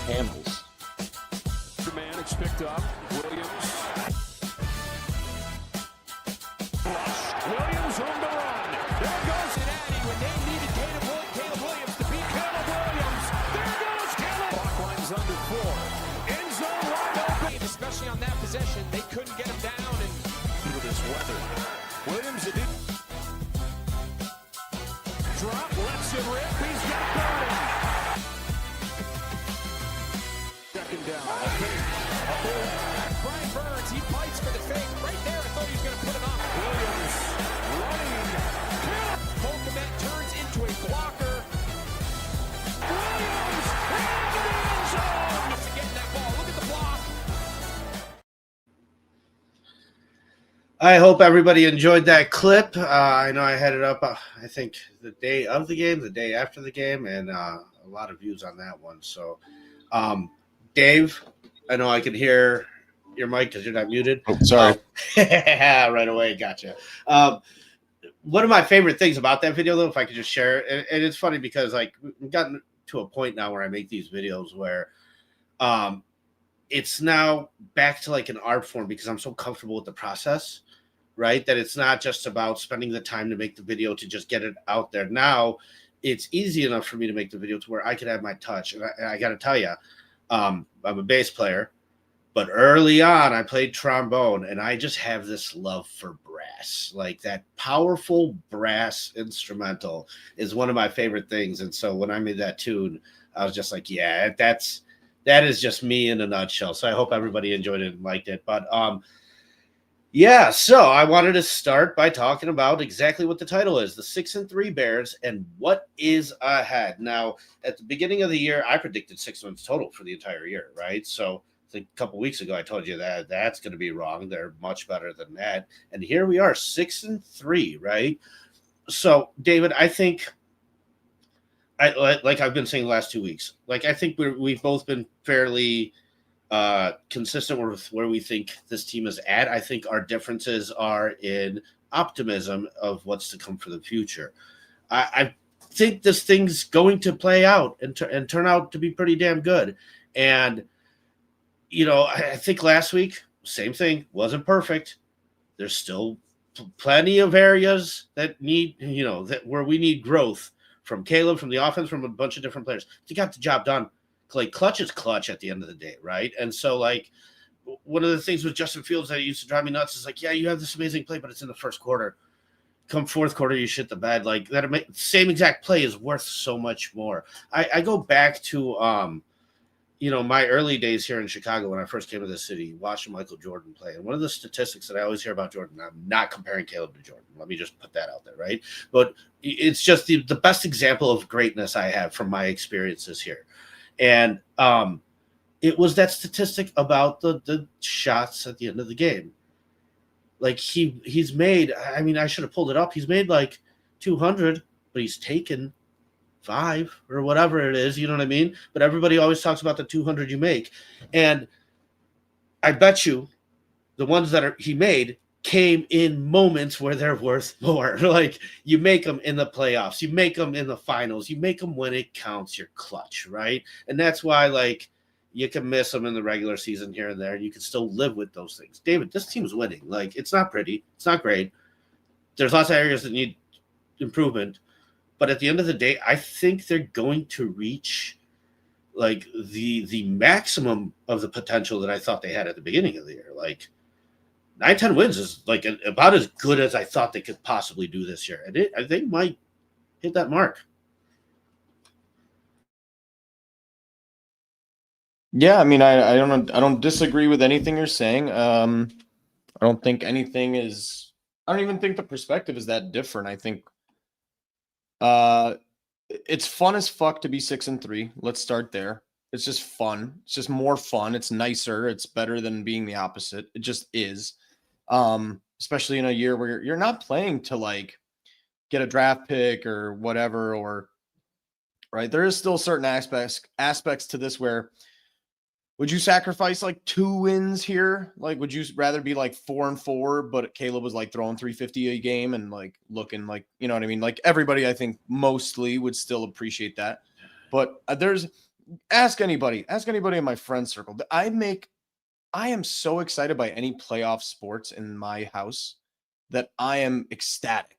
handles. Man, it's picked up. Williams. Williams on the run. There goes Cincinnati when they needed Caleb Williams to beat Caleb Williams. There goes Caleb. Clock line's under 4. End zone wide open. Especially on that possession, they couldn't get him down and through this weather. Williams a deep drop, lets it rip. He's got Burden. Second down. Brian Burns, he fights for the fake. Right there, I thought he was going to put it on. Williams running. Polkamet turns into a blocker. Williams into the end zone. To get that ball. Look at the block. I hope everybody enjoyed that clip. I know I had it up, I think, the day of the game, the day after the game, and a lot of views on that one. So, Dave, I know I could hear your mic because you're not muted. Oh, sorry. Right away, gotcha. One of my favorite things about that video, though, if I could just share it, and it's funny because, like, we've gotten to a point now where I make these videos where it's now back to, like, an art form because I'm so comfortable with the process, right, that it's not just about spending the time to make the video to just get it out there. Now it's easy enough for me to make the video to where I can add my touch. And I got to tell you, I'm a bass player, but early on I played trombone, and I just have this love for brass. Like, that powerful brass instrumental is one of my favorite things. And so when I made that tune, I was just like, yeah, that is just me in a nutshell. So I hope everybody enjoyed it and liked it. But yeah, so I wanted to start by talking about exactly what the title is, the 6-3 Bears and what is ahead. Now, at the beginning of the year, I predicted 6 wins total for the entire year, right? So I think a couple weeks ago, I told you that that's going to be wrong. They're much better than that. And here we are, 6-3, right? So, David, I think, like I've been saying the last 2 weeks, like I think we've both been fairly consistent with where we think this team is at. I think our differences are in optimism of what's to come for the future. I think this thing's going to play out and turn out to be pretty damn good. And, you know, I think last week, same thing, wasn't perfect. There's still plenty of areas that need, you know, that where we need growth from Caleb, from the offense, from a bunch of different players. He got the job done. Like, clutch is clutch at the end of the day, right? And so, like, one of the things with Justin Fields that used to drive me nuts is like, yeah, you have this amazing play, but it's in the first quarter. Come fourth quarter, you shit the bed. Like, that same exact play is worth so much more. I go back to, you know, my early days here in Chicago when I first came to the city, watching Michael Jordan play. And one of the statistics that I always hear about Jordan, I'm not comparing Caleb to Jordan. Let me just put that out there, right? But it's just the best example of greatness I have from my experiences here. And it was that statistic about the shots at the end of the game. Like, he's made, I mean, I should have pulled it up. He's made like 200, but he's taken 5 or whatever it is. You know what I mean? But everybody always talks about the 200 you make. And I bet you the ones that he made came in moments where they're worth more. Like, you make them in the playoffs, you make them in the finals, you make them when it counts, your clutch, right? And that's why, like, you can miss them in the regular season here and there, and you can still live with those things. David, this team's winning. Like, it's not pretty, it's not great. There's lots of areas that need improvement, but at the end of the day, I think they're going to reach, like, the maximum of the potential that I thought they had at the beginning of the year. Like, 9-10 wins is like about as good as I thought they could possibly do this year. And I think might hit that mark. Yeah, I mean, I don't disagree with anything you're saying. I don't think anything is. I don't even think the perspective is that different. I think it's fun as fuck to be 6-3. Let's start there. It's just fun. It's just more fun. It's nicer. It's better than being the opposite. It just is. Especially in a year where you're not playing to, like, get a draft pick or whatever, or right. There is still certain aspects to this where would you sacrifice like 2 wins here? Like, would you rather be like 4-4, but Caleb was like throwing 350 a game and like looking like, you know what I mean? Like, everybody, I think, mostly would still appreciate that. But there's ask anybody in my friend circle. I am so excited by any playoff sports in my house that I am ecstatic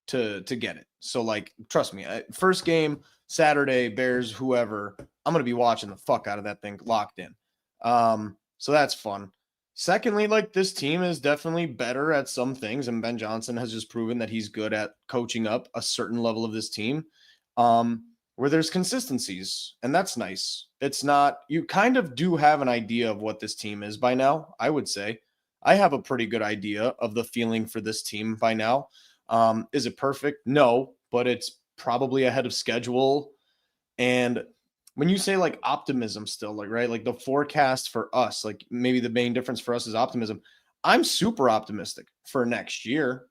to get it. So like, trust me, first game Saturday, Bears, whoever, I'm gonna be watching the fuck out of that thing locked in. So that's fun. Secondly, like this team is definitely better at some things, and Ben Johnson has just proven that he's good at coaching up a certain level of this team, where there's consistencies, and that's nice. It's not, you kind of do have an idea of what this team is by now. I would say I have a pretty good idea of the feeling for this team by now. Is it perfect? No, but it's probably ahead of schedule. And when you say like optimism still, like, right, like the forecast for us, like maybe the main difference for us is optimism. I'm super optimistic for next year.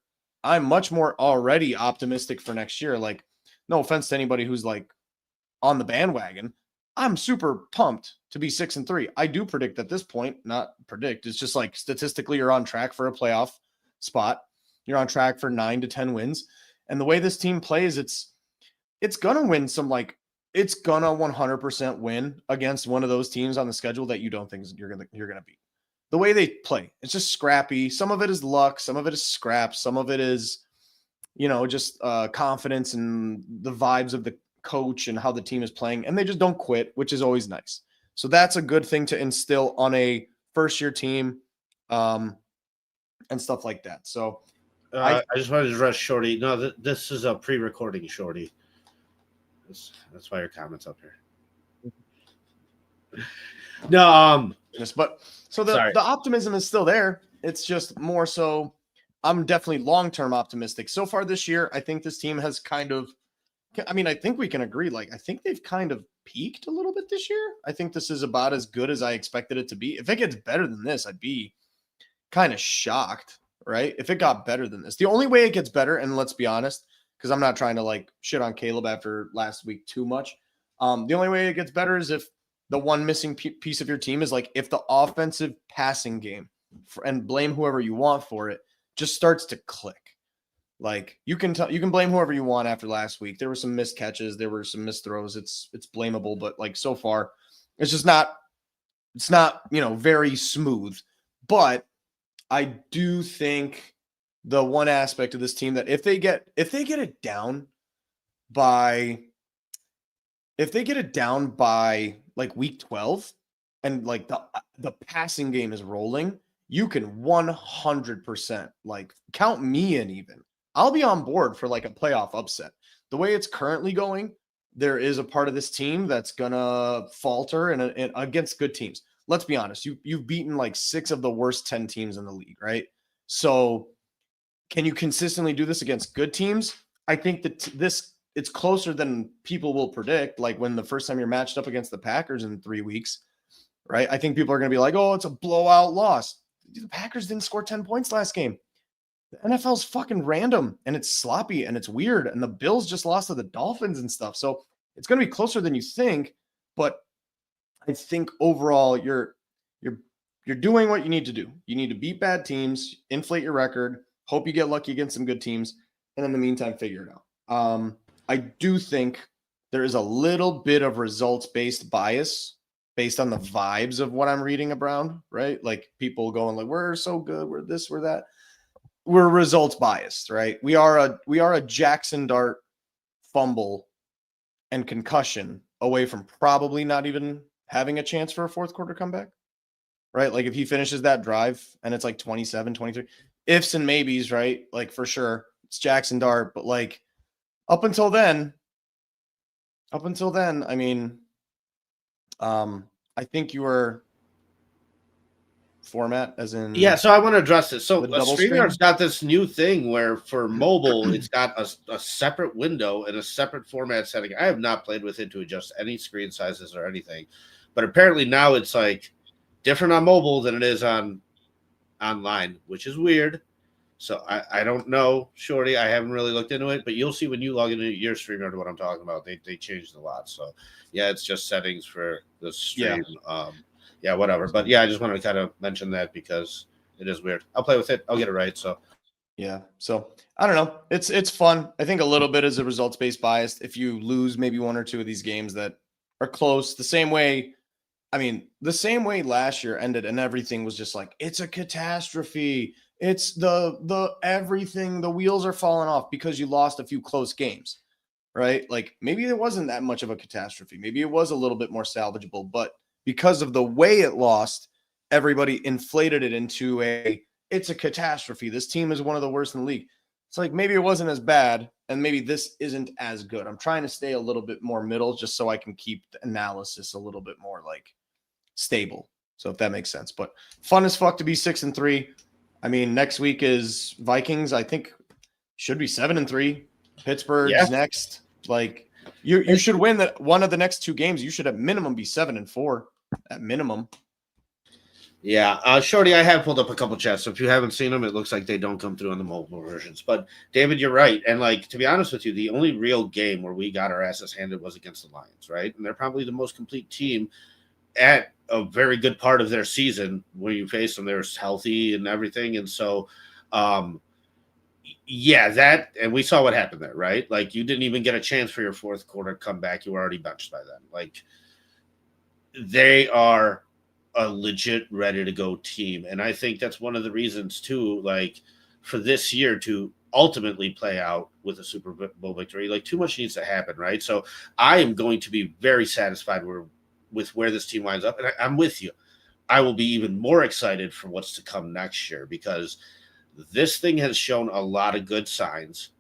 I'm much more already optimistic for next year. Like, no offense to anybody who's like on the bandwagon. I'm super pumped to be 6-3. I do predict at this point, not predict. It's just like statistically you're on track for a playoff spot. You're on track for 9 to 10 wins. And the way this team plays, it's going to win some, like, it's going to 100% win against one of those teams on the schedule that you don't think you're going to beat. The way they play, it's just scrappy. Some of it is luck. Some of it is scrap. Some of it is, just confidence and the vibes of the coach and how the team is playing. And they just don't quit, which is always nice. So that's a good thing to instill on a first-year team and stuff like that. So I just wanted to address Shorty. No, this is a pre-recording, Shorty. That's why your comments up here. No, but so the optimism is still there. It's just more so. I'm definitely long-term optimistic. So far this year, I think this team has kind of. I mean, I think we can agree. Like, I think they've kind of peaked a little bit this year. I think this is about as good as I expected it to be. If it gets better than this, I'd be kind of shocked. Right? If it got better than this, the only way it gets better, and let's be honest, because I'm not trying to like shit on Caleb after last week too much. The only way it gets better is if the one missing piece of your team is like if the offensive passing game, and blame whoever you want for it, just starts to click. Like you can blame whoever you want after last week. There were some missed catches, there were some missed throws. It's blamable, but like so far, it's just not. It's not very smooth, but I do think the one aspect of this team that if they get it down by like week 12 and like the passing game is rolling, you can 100% like count me in. Even I'll be on board for like a playoff upset. The way it's currently going, there is a part of this team that's gonna falter and against good teams. Let's be honest. You've beaten like 6 of the worst 10 teams in the league, right? So can you consistently do this against good teams? I think that it's closer than people will predict. Like when the first time you're matched up against the Packers in 3 weeks, right? I think people are going to be like, oh, it's a blowout loss. The Packers didn't score 10 points last game. The NFL's fucking random and it's sloppy and it's weird. And the Bills just lost to the Dolphins and stuff. So it's going to be closer than you think. But I think overall you're doing what you need to do. You need to beat bad teams, inflate your record, hope you get lucky against some good teams, and in the meantime, figure it out. I do think there is a little bit of results-based bias based on the vibes of what I'm reading around, right? Like people going like, we're so good, we're this, we're that. We're results biased, right? We are a Jaxson Dart fumble and concussion away from probably not even having a chance for a fourth quarter comeback, right? Like if he finishes that drive and it's like 27, 23, ifs and maybes, right? Like for sure it's Jaxson Dart, but like up until then, I mean, I think you were format as in. Yeah. So I want to address this. So StreamYard's got this new thing where for mobile, it's got a separate window and a separate format setting. I have not played with it to adjust any screen sizes or anything, but apparently now it's like different on mobile than it is on online, which is weird. So I don't know, Shorty. I haven't really looked into it, but you'll see when you log into your StreamYard what I'm talking about. They changed a lot. So yeah, it's just settings for the stream. Yeah, whatever. But yeah, I just wanted to kind of mention that because it is weird. I'll play with it. I'll get it right. So yeah. So I don't know. It's fun. I think a little bit is a results-based bias. If you lose maybe one or two of these games that are close. The same way last year ended and everything was just like, it's a catastrophe. It's the everything, the wheels are falling off because you lost a few close games, right? Like maybe it wasn't that much of a catastrophe. Maybe it was a little bit more salvageable, but because of the way it lost, everybody inflated it into it's a catastrophe. This team is one of the worst in the league. It's like maybe it wasn't as bad, and maybe this isn't as good. I'm trying to stay a little bit more middle just so I can keep the analysis a little bit more like stable. So if that makes sense. But fun as fuck to be 6-3. I mean, next week is Vikings. I think should be 7-3. Pittsburgh's next. Like you should win that one of the next two games. You should at minimum be 7-4 at minimum. Yeah, Shorty, I have pulled up a couple chats. So if you haven't seen them, it looks like they don't come through on the mobile versions. But David, you're right. And like, to be honest with you, the only real game where we got our asses handed was against the Lions, right? And they're probably the most complete team at a very good part of their season when you face them. They're healthy and everything. And so, that, and we saw what happened there, right? Like, you didn't even get a chance for your fourth quarter comeback. You were already benched by then. Like, they are a legit ready to go team. And I think that's one of the reasons too, like for this year to ultimately play out with a Super Bowl victory, like too much needs to happen. Right. So I am going to be very satisfied with where this team winds up. And I'm with you. I will be even more excited for what's to come next year because this thing has shown a lot of good signs.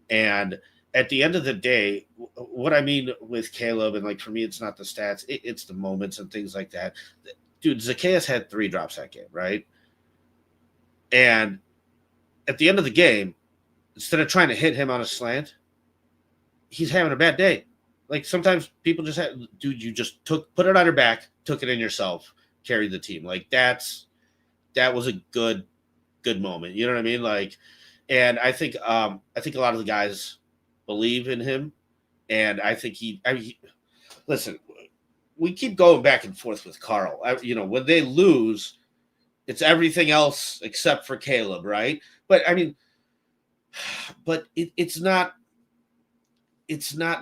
And at the end of the day, what I mean with Caleb, and like for me, it's not the stats, it's the moments and things like that. Dude, Zacchaeus had 3 drops that game, right? And at the end of the game, instead of trying to hit him on a slant, he's having a bad day. Like sometimes people just have, dude, you just put it on your back, took it in yourself, carried the team. Like that was a good moment. You know what I mean? Like, and I think a lot of the guys believe in him, and I think listen. We keep going back and forth with Carl. When they lose, it's everything else except for Caleb, right? But I mean, it's not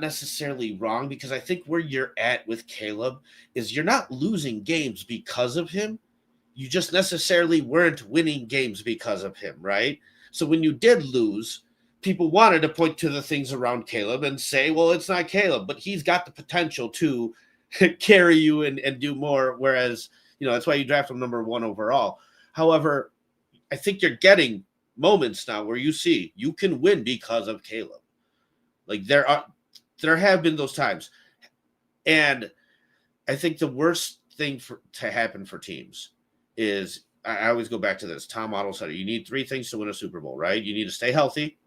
necessarily wrong because I think where you're at with Caleb is you're not losing games because of him. You just necessarily weren't winning games because of him, right? So when you did lose, people wanted to point to the things around Caleb and say, well, it's not Caleb, but he's got the potential to carry you and do more. Whereas, that's why you draft him number 1 overall. However, I think you're getting moments now where you see you can win because of Caleb. Like there have been those times. And I think the worst thing to happen for teams is, I always go back to this. Tom Otto said it. You need 3 things to win a Super Bowl, right? You need to stay healthy.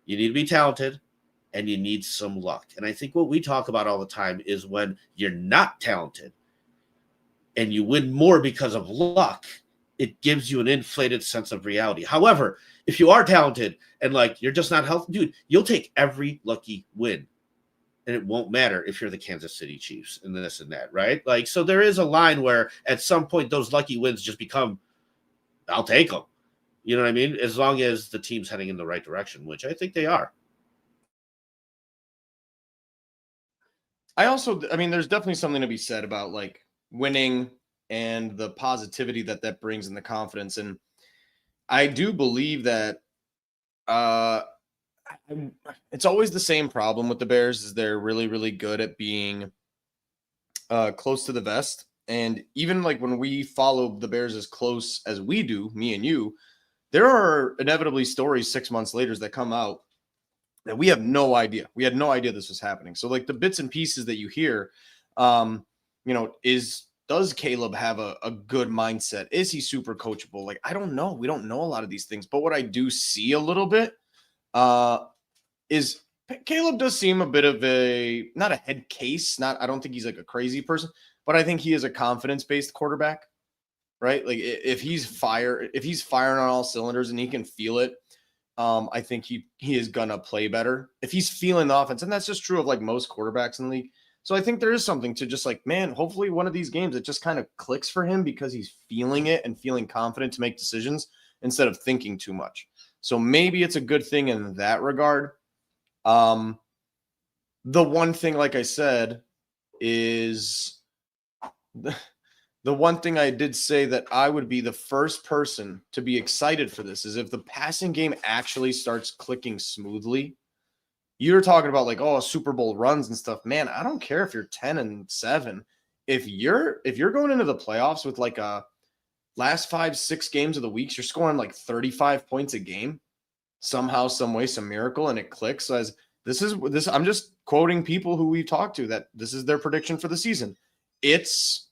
You need to be talented. And you need some luck. And I think what we talk about all the time is when you're not talented and you win more because of luck, it gives you an inflated sense of reality. However, if you are talented and like you're just not healthy, dude, you'll take every lucky win. And it won't matter if you're the Kansas City Chiefs and this and that, right? Like, so there is a line where at some point those lucky wins just become, I'll take them. You know what I mean? As long as the team's heading in the right direction, which I think they are. There's definitely something to be said about like winning and the positivity that brings and the confidence. And I do believe that it's always the same problem with the Bears is they're really, really good at being close to the vest. And even like when we follow the Bears as close as we do, me and you, there are inevitably stories 6 months later that come out that we have no idea. We had no idea this was happening. So like the bits and pieces that you hear, does Caleb have a good mindset? Is he super coachable? Like, I don't know. We don't know a lot of these things, but what I do see a little bit is Caleb does seem a bit of not a head case. I don't think he's like a crazy person, but I think he is a confidence-based quarterback, right? Like if he's firing on all cylinders and he can feel it, I think he is gonna play better if he's feeling the offense, and that's just true of like most quarterbacks in the league. So I think there is something to just like, man, hopefully one of these games it just kind of clicks for him because he's feeling it and feeling confident to make decisions instead of thinking too much. So maybe it's a good thing in that regard. The one thing, like I said, is the one thing I did say that I would be the first person to be excited for this is if the passing game actually starts clicking smoothly. You're talking about like, oh, Super Bowl runs and stuff. Man, I don't care if you're 10-7. If you're going into the playoffs with like a last 5-6 games of the weeks, you're scoring like 35 points a game, somehow, some way, some miracle, and it clicks as this. I'm just quoting people who we've talked to that this is their prediction for the season. It's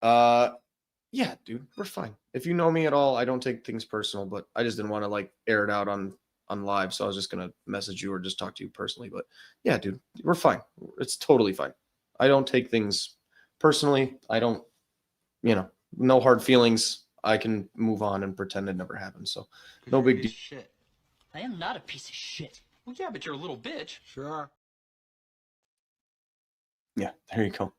yeah, dude, we're fine. If you know me at all, I don't take things personal, but I just didn't want to like air it out on live. So I was just going to message you or just talk to you personally. But yeah, dude, we're fine. It's totally fine. I don't take things personally. I don't, no hard feelings. I can move on and pretend it never happened. So no big deal. Shit. I am not a piece of shit. Well, yeah, but you're a little bitch. Sure. Yeah, there you go.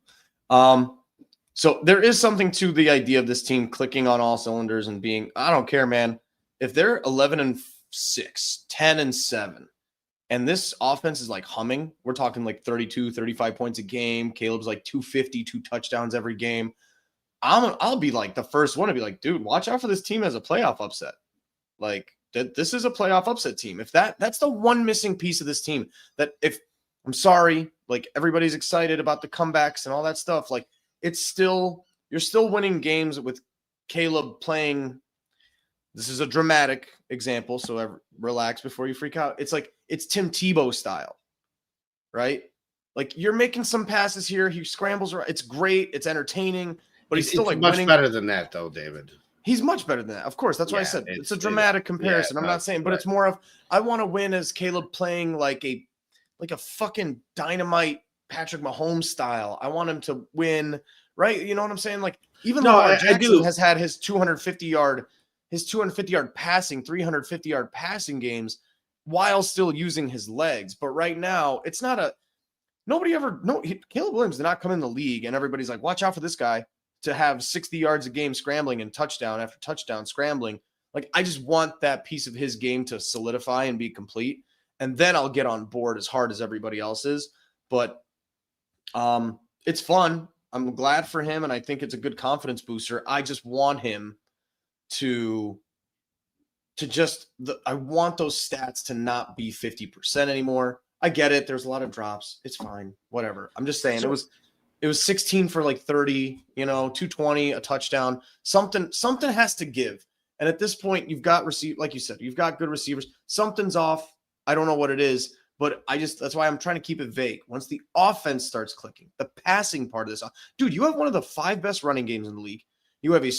So there is something to the idea of this team clicking on all cylinders and being, I don't care, man. If they're 11-6, 10-7, and this offense is like humming, we're talking like 32, 35 points a game. Caleb's like 250, 2 touchdowns every game. I'll be like the first one to be like, dude, watch out for this team as a playoff upset. Like this is a playoff upset team. If that's the one missing piece of this team that if I'm sorry, like everybody's excited about the comebacks and all that stuff. Like you're still winning games with Caleb playing. This is a dramatic example, so relax before you freak out. It's like it's Tim Tebow style, right? Like you're making some passes here. He scrambles. It's great. It's entertaining, but he's still like much winning. better than that, though, David. He's much better than that. Of course, that's why I said it's a dramatic comparison. I'm not saying, but it's more of I want to win as Caleb playing like a fucking dynamite Patrick Mahomes style. I want him to win, right? You know what I'm saying? Like even though Jaxson has had his 250-yard passing, 350-yard passing games while still using his legs. But right now, it's not Caleb Williams did not come in the league and everybody's like, watch out for this guy to have 60 yards a game scrambling and touchdown after touchdown scrambling. Like, I just want that piece of his game to solidify and be complete. And then I'll get on board as hard as everybody else is. But it's fun. I'm glad for him. And I think it's a good confidence booster. I just want him to I want those stats to not be 50% anymore. I get it. There's a lot of drops. It's fine. Whatever. I'm just saying it was 16 for like 30, 220, a touchdown. Something has to give. And at this point, you've got like you said, you've got good receivers. Something's off. I don't know what it is, but that's why I'm trying to keep it vague. Once the offense starts clicking, the passing part of this, dude, you have one of the 5 best running games in the league. You have a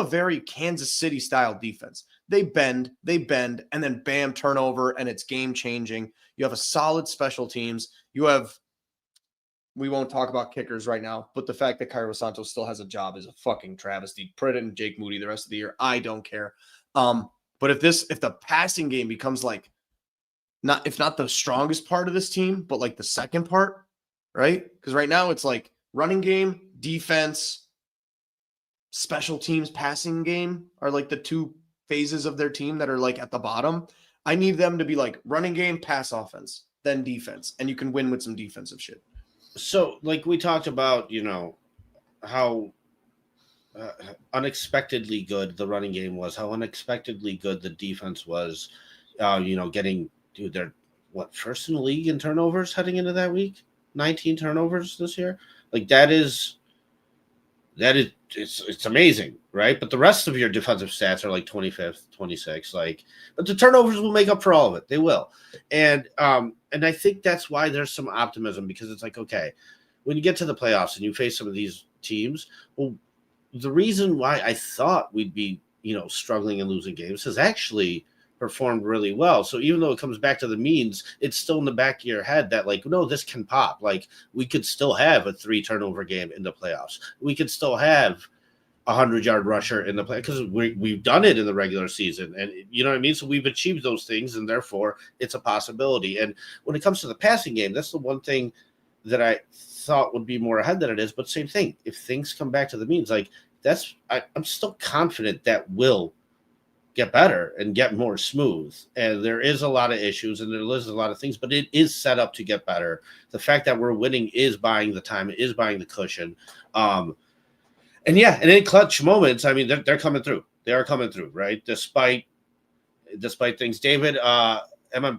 very Kansas City style defense. They bend, and then bam, turnover, and it's game changing. You have a solid special teams. We won't talk about kickers right now, but the fact that Cairo Santos still has a job is a fucking travesty. Put it in Jake Moody the rest of the year. I don't care. But if the passing game becomes like, if not the strongest part of this team, but like the second part, right? Because right now it's like running game, defense, special teams, passing game are like the 2 phases of their team that are like at the bottom. I need them to be like running game, pass offense, then defense, and you can win with some defensive shit. So, like we talked about, how unexpectedly good the running game was, how unexpectedly good the defense was, getting, dude, they're first in the league in turnovers heading into that week? 19 turnovers this year? Like it's amazing, right? But the rest of your defensive stats are like 25th, 26th, but the turnovers will make up for all of it. They will. And I think that's why there's some optimism, because it's like, okay, when you get to the playoffs and you face some of these teams, well, the reason why I thought we'd be, struggling and losing games has actually performed really well. So even though it comes back to the means, it's still in the back of your head that like, no, this can pop. Like we could still have a 3 turnover game in the playoffs. We could still have a 100-yard rusher in the play, because we've done it in the regular season, and you know what I mean? So we've achieved those things, and therefore it's a possibility. And when it comes to the passing game, that's the one thing that I thought would be more ahead than it is, but same thing. If things come back to the means, like I'm still confident that will get better and get more smooth. And there is a lot of issues and there is a lot of things, but it is set up to get better. The fact that we're winning is buying the time, is buying the cushion. And in clutch moments, I mean, they're coming through. They are coming through, right? Despite things. David,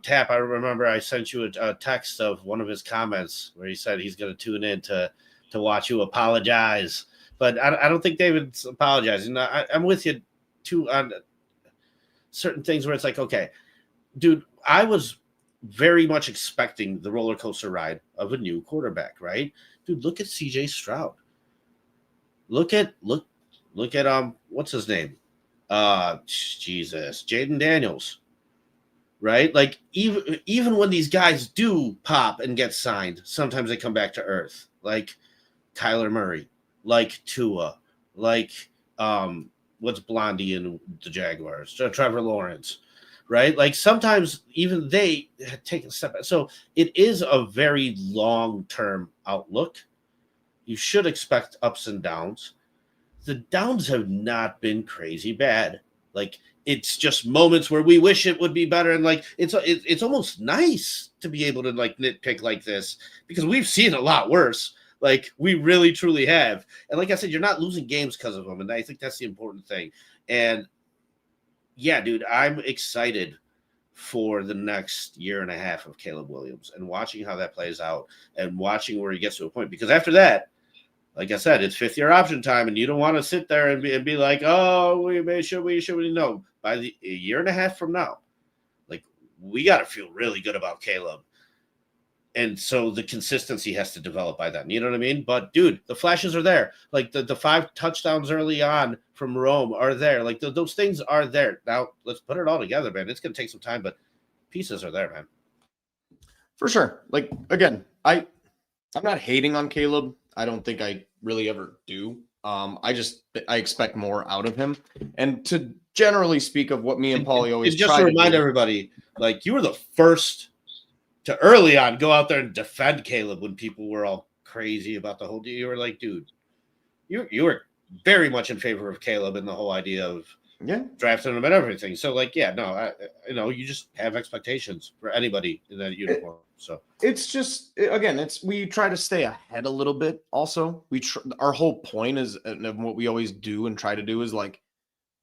Tap, I remember I sent you a text of one of his comments where he said he's going to tune in to watch you apologize. But I don't think David's apologizing. I'm with you too on certain things where it's like, okay, dude, I was very much expecting the roller coaster ride of a new quarterback, right? Dude, look at CJ Stroud. Look at what's his name? Jesus, Jaden Daniels. Right? Like even when these guys do pop and get signed, sometimes they come back to earth. Like Kyler Murray, like Tua, like what's Blondie in the Jaguars, Trevor Lawrence, right? Like sometimes even they take a step back. So it is a very long-term outlook. You should expect ups and downs. The downs have not been crazy bad. Like it's just moments where we wish it would be better. And like, it's almost nice to be able to like nitpick like this because we've seen a lot worse. Like we really, truly have. And like I said, you're not losing games because of them. And I think that's the important thing. And yeah, dude, I'm excited for the next year and a half of Caleb Williams and watching how that plays out and watching where he gets to a point. Because after that, like I said, it's fifth-year option time, and you don't want to sit there and be like, oh, should we? No. By a year and a half from now, like we got to feel really good about Caleb. And so the consistency has to develop by then. You know what I mean? But, dude, the flashes are there. Like the 5 touchdowns early on from Rome are there. Like those things are there. Now, let's put it all together, man. It's going to take some time, but pieces are there, man. For sure. Like, again, I'm not hating on Caleb. I don't think I really ever do. I expect more out of him. And to generally speak of what me and Paulie always just to remind everybody, like you were the first to early on go out there and defend Caleb when people were all crazy about the whole deal. You were like, dude, you were very much in favor of Caleb and the whole idea of drafting him and everything. So like, yeah, no, you just have expectations for anybody in that uniform. So it's just, again, we try to stay ahead a little bit. Also, our whole point is, and what we always do and try to do is like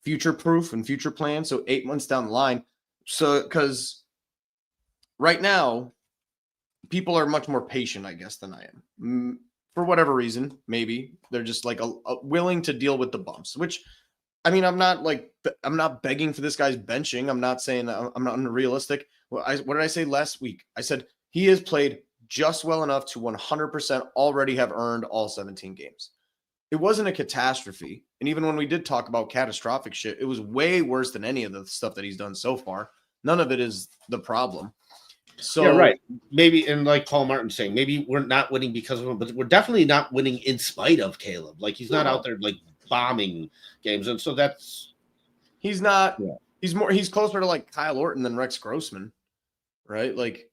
future proof and future plan. So 8 months down the line. So, because right now people are much more patient, I guess, than I am for whatever reason. Maybe they're just like willing to deal with the bumps, which, I mean, I'm not begging for this guy's benching. I'm not saying I'm not unrealistic. What did I say last week? I said he has played just well enough to 100% already have earned all 17 games. It wasn't a catastrophe. And even when we did talk about catastrophic shit, it was way worse than any of the stuff that he's done so far. None of it is the problem. So yeah, right. Maybe, and like Paul Martin saying, maybe we're not winning because of him, but we're definitely not winning in spite of Caleb. Like he's not out there like bombing games. And so he's not, he's closer to like Kyle Orton than Rex Grossman, right? Like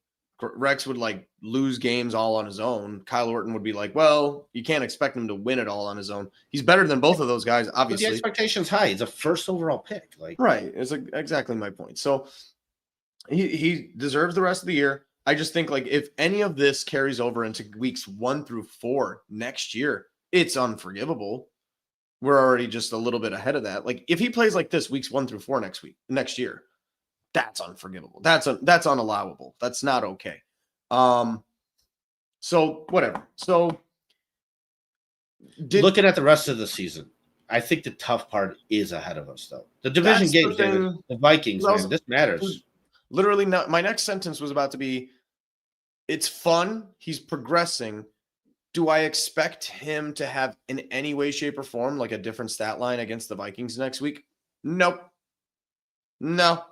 Rex would like lose games all on his own. Kyle Orton would be like, well, you can't expect him to win it all on his own. He's better than both of those guys, obviously. But the expectation's high. He's a first overall pick. Like right. It's like exactly my point. So he deserves the rest of the year. I just think like if any of this carries over into weeks 1 through 4 next year, it's unforgivable. We're already just a little bit ahead of that. Like if he plays like this weeks 1 through 4 next year, that's unforgivable. That's unallowable. That's not okay. So whatever. So looking at the rest of the season, I think the tough part is ahead of us though. The division games, David, the Vikings, man, this matters. Literally, my next sentence was about to be, it's fun. He's progressing. Do I expect him to have in any way, shape, or form like a different stat line against the Vikings next week? Nope. No.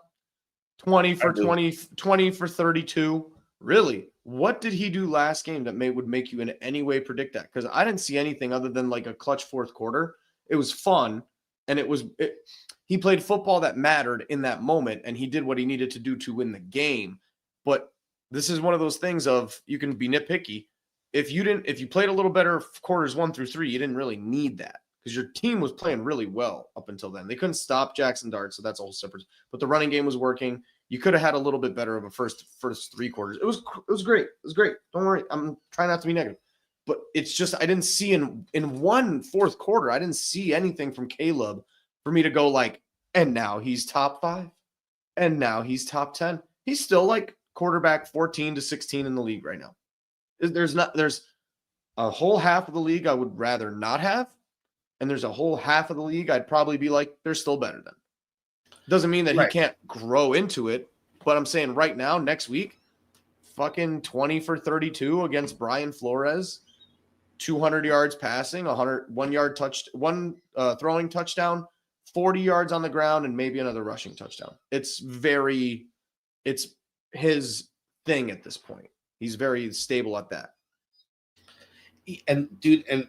20 for 20, 20 for 32. Really? What did he do last game that would make you in any way predict that? Because I didn't see anything other than like a clutch fourth quarter. It was fun. And he played football that mattered in that moment, and he did what he needed to do to win the game. But this is one of those things of you can be nitpicky. If you played a little better quarters 1 through 3, you didn't really need that. because your team was playing really well up until then. They couldn't stop Jaxson Dart, so that's all separate. But the running game was working. You could have had a little bit better of a first 3 quarters. It was great. It was great. Don't worry. I'm trying not to be negative. But it's just I didn't see in one fourth quarter, I didn't see anything from Caleb for me to go like, and now he's top 5. And now he's top 10. He's still like quarterback 14 to 16 in the league right now. There's a whole half of the league I would rather not have. And there's a whole half of the league I'd probably be like, they're still better than. Doesn't mean that he can't grow into it. But I'm saying right now, next week, fucking 20 for 32 against Brian Flores, 200 yards passing, 1 throwing touchdown, 40 yards on the ground, and maybe another rushing touchdown. It's his thing at this point. He's very stable at that. And dude, and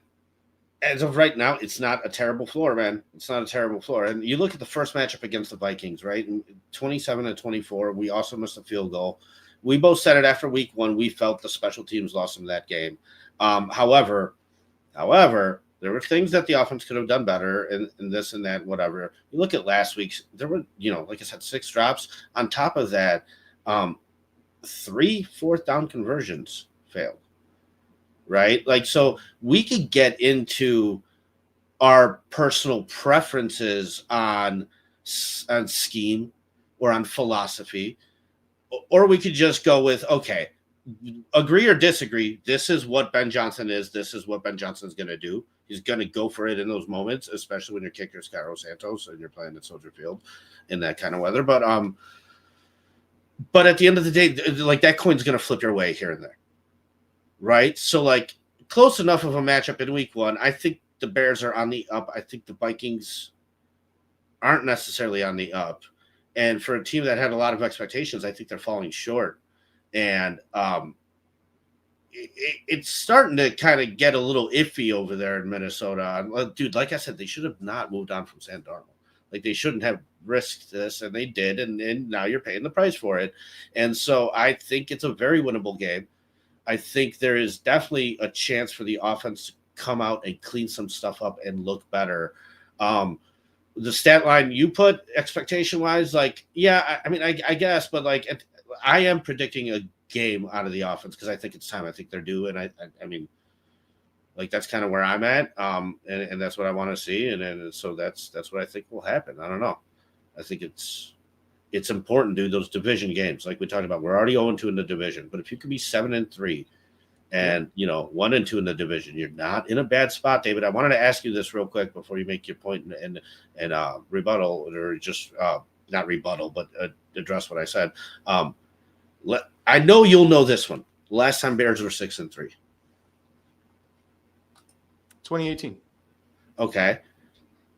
as of right now, it's not a terrible floor, man. It's not a terrible floor. And you look at the first matchup against the Vikings, right? 27-24. We also missed a field goal. We both said it after week 1. We felt the special teams lost them that game. However, there were things that the offense could have done better, and this and that, whatever. You look at last week's, there were, like I said, 6 drops. On top of that, 3 fourth down conversions failed, right? Like, so we could get into our personal preferences on scheme or on philosophy, or we could just go with, okay, agree or disagree. This is what Ben Johnson is. This is what Ben Johnson is going to do. He's going to go for it in those moments, especially when your kicker is Carlos Santos and you're playing at Soldier Field in that kind of weather. But at the end of the day, like, that coin's going to flip your way here and there, right? So, like, close enough of a matchup in week 1. I think the Bears are on the up. I think the Vikings aren't necessarily on the up. And for a team that had a lot of expectations, I think they're falling short. And it's starting to kind of get a little iffy over there in Minnesota. Dude, like I said, they should have not moved on from Sam Darnold. Like, they shouldn't have risked this, and they did, and now you're paying the price for it. And so I think it's a very winnable game. I think there is definitely a chance for the offense to come out and clean some stuff up and look better. The stat line you put expectation-wise, like, yeah, I mean, I guess, but, like, I am predicting a game out of the offense because I think it's time. I think they're due, and I mean, like, that's kind of where I'm at, and that's what I want to see, and so that's what I think will happen. I don't know. I think it's important, dude. Those division games, like we talked about, we're already 0-2 in the division, but if you could be 7-3, and 1-2 in the division, you're not in a bad spot, David. I wanted to ask you this real quick before you make your point and rebuttal, or just not rebuttal, but address what I said. I know you'll know this one. Last time Bears were 6-3. 2018. Okay.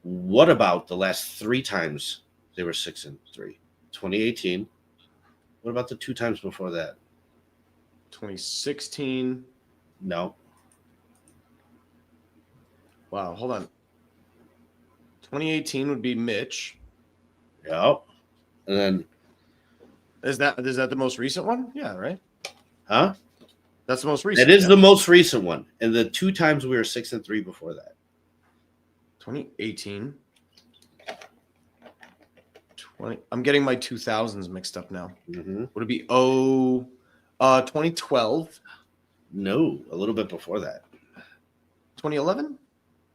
What about the last 3 times they were 6-3? 2018. What about the 2 times before that? 2016. No. Wow, hold on. 2018 would be Mitch. Yep. And then Is that the most recent one? Yeah, right? Huh? That's the most recent. That is the most recent one. And the 2 times we were 6-3 before that. 2018. I'm getting my 2000s mixed up now. Mm-hmm. Would it be 2012? No, a little bit before that. 2011?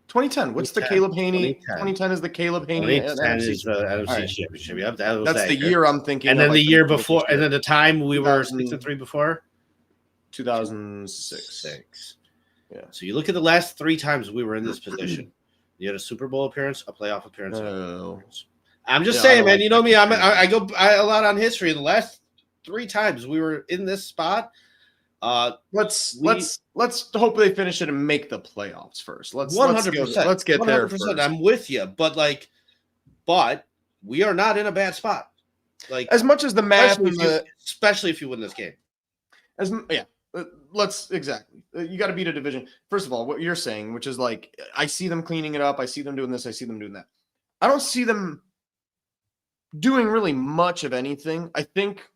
2010. What's the Caleb Haney? 2010 is the Caleb Haney. 2010 is the NFC Championship. Yep, that's the year I'm thinking. And then the year before, and then the time we were 6-3 before? 2006. Yeah. So you look at the last 3 times we were in this position. You had a Super Bowl appearance, a playoff appearance. I'm just saying, man. You know me. I go a lot on history. The last 3 times we were in this spot. Let's hope they finish it and make the playoffs first. 100%. Let's get 100%. There first. I'm with you, but we are not in a bad spot. Like, as much as the math, especially if you win this game. Exactly. You got to beat a division. First of all, what you're saying, which is like, I see them cleaning it up. I see them doing this. I see them doing that. I don't see them doing really much of anything. I think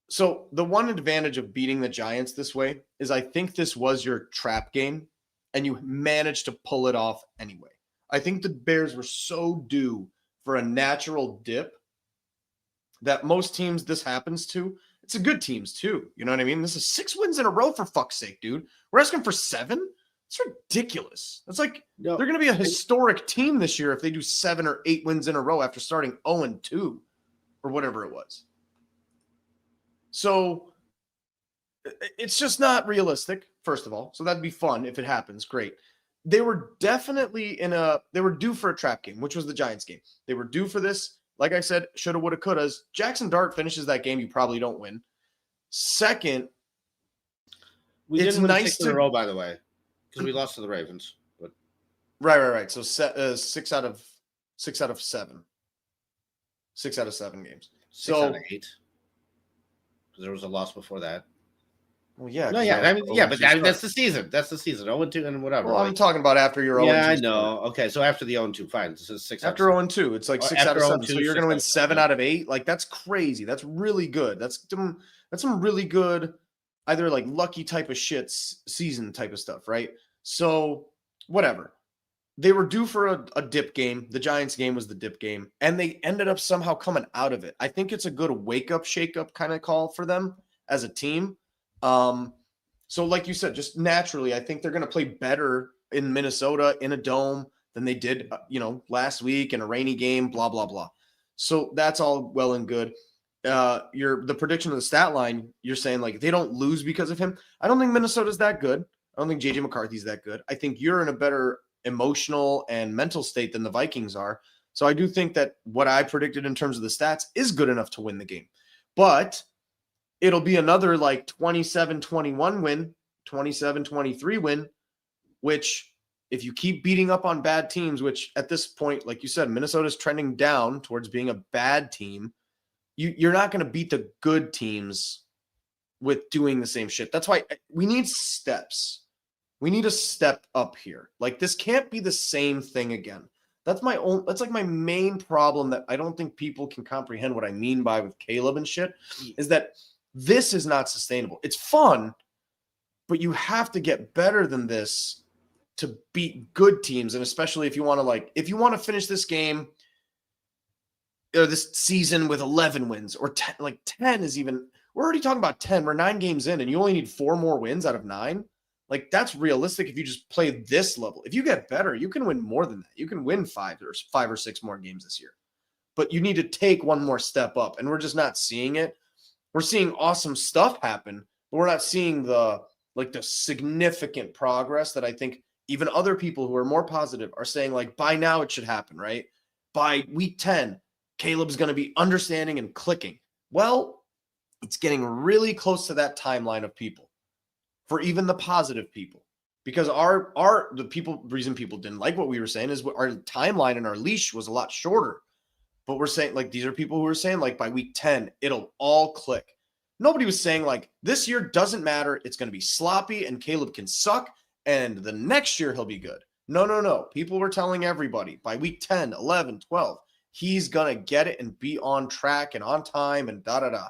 so. The one advantage of beating the Giants this way is I think this was your trap game and you managed to pull it off anyway. I think the Bears were so due for a natural dip that most teams this happens to. It's a good teams too. You know what I mean? This is 6 wins in a row for fuck's sake, dude. We're asking for 7. It's ridiculous. It's like they're going to be a historic team this year if they do 7 or 8 wins in a row after starting 0-2 or whatever it was. So it's just not realistic, first of all. So that'd be fun if it happens. Great. They were definitely they were due for a trap game, which was the Giants game. They were due for this. Like I said, shoulda, woulda, couldas. Jaxson Dart finishes that game, you probably don't win. Second, we it's didn't win nice 6 in a row, by the way, because we lost to the Ravens. But right. So 6 out of 7. 6 out of 7 games. 6 out of 8, because there was a loss before that. Well, yeah. No, yeah. I mean, yeah, but that's the season. That's the season. 0-2 and whatever. Well, I'm talking about after you're 0-2. Yeah, I know. Okay, so after the 0-2, fine. This is 6 after 0-2. It's like 6 out of 7. So you're going to win 7 out of 8. Like, that's crazy. That's really good. That's some really good, either like lucky type of shits season type of stuff, right? So whatever. They were due for a dip game. The Giants game was the dip game, and they ended up somehow coming out of it. I think it's a good wake up, shake up kind of call for them as a team. So like you said, just naturally, I think they're going to play better in Minnesota in a dome than they did, last week in a rainy game, blah, blah, blah. So that's all well and good. The prediction of the stat line, you're saying like they don't lose because of him. I don't think Minnesota's that good. I don't think JJ McCarthy's that good. I think you're in a better emotional and mental state than the Vikings are. So I do think that what I predicted in terms of the stats is good enough to win the game. But it'll be another like 27-21 win, 27-23 win, which if you keep beating up on bad teams, which at this point, like you said, Minnesota's trending down towards being a bad team, you're not going to beat the good teams with doing the same shit. That's why we need steps. We need a step up here. Like this can't be the same thing again. That's like my main problem that I don't think people can comprehend what I mean by with Caleb and shit is that this is not sustainable. It's fun, but you have to get better than this to beat good teams. And especially if you want to finish this game or this season with 11 wins or 10, like 10 is even, we're already talking about 10. We're 9 games in and you only need 4 more wins out of 9. Like that's realistic if you just play this level. If you get better, you can win more than that. You can win 5 or 6 more games this year, but you need to take one more step up. And we're just not seeing it. We're seeing awesome stuff happen, but we're not seeing the significant progress that I think even other people who are more positive are saying like by now it should happen, right? By week 10, Caleb's going to be understanding and clicking. Well, it's getting really close to that timeline of people for even the positive people, because the reason people didn't like what we were saying is our timeline and our leash was a lot shorter. But we're saying like these are people who are saying like by week 10, it'll all click. Nobody was saying like this year doesn't matter. It's going to be sloppy and Caleb can suck. And the next year he'll be good. No. People were telling everybody by week 10, 11, 12, he's going to get it and be on track and on time and da-da-da.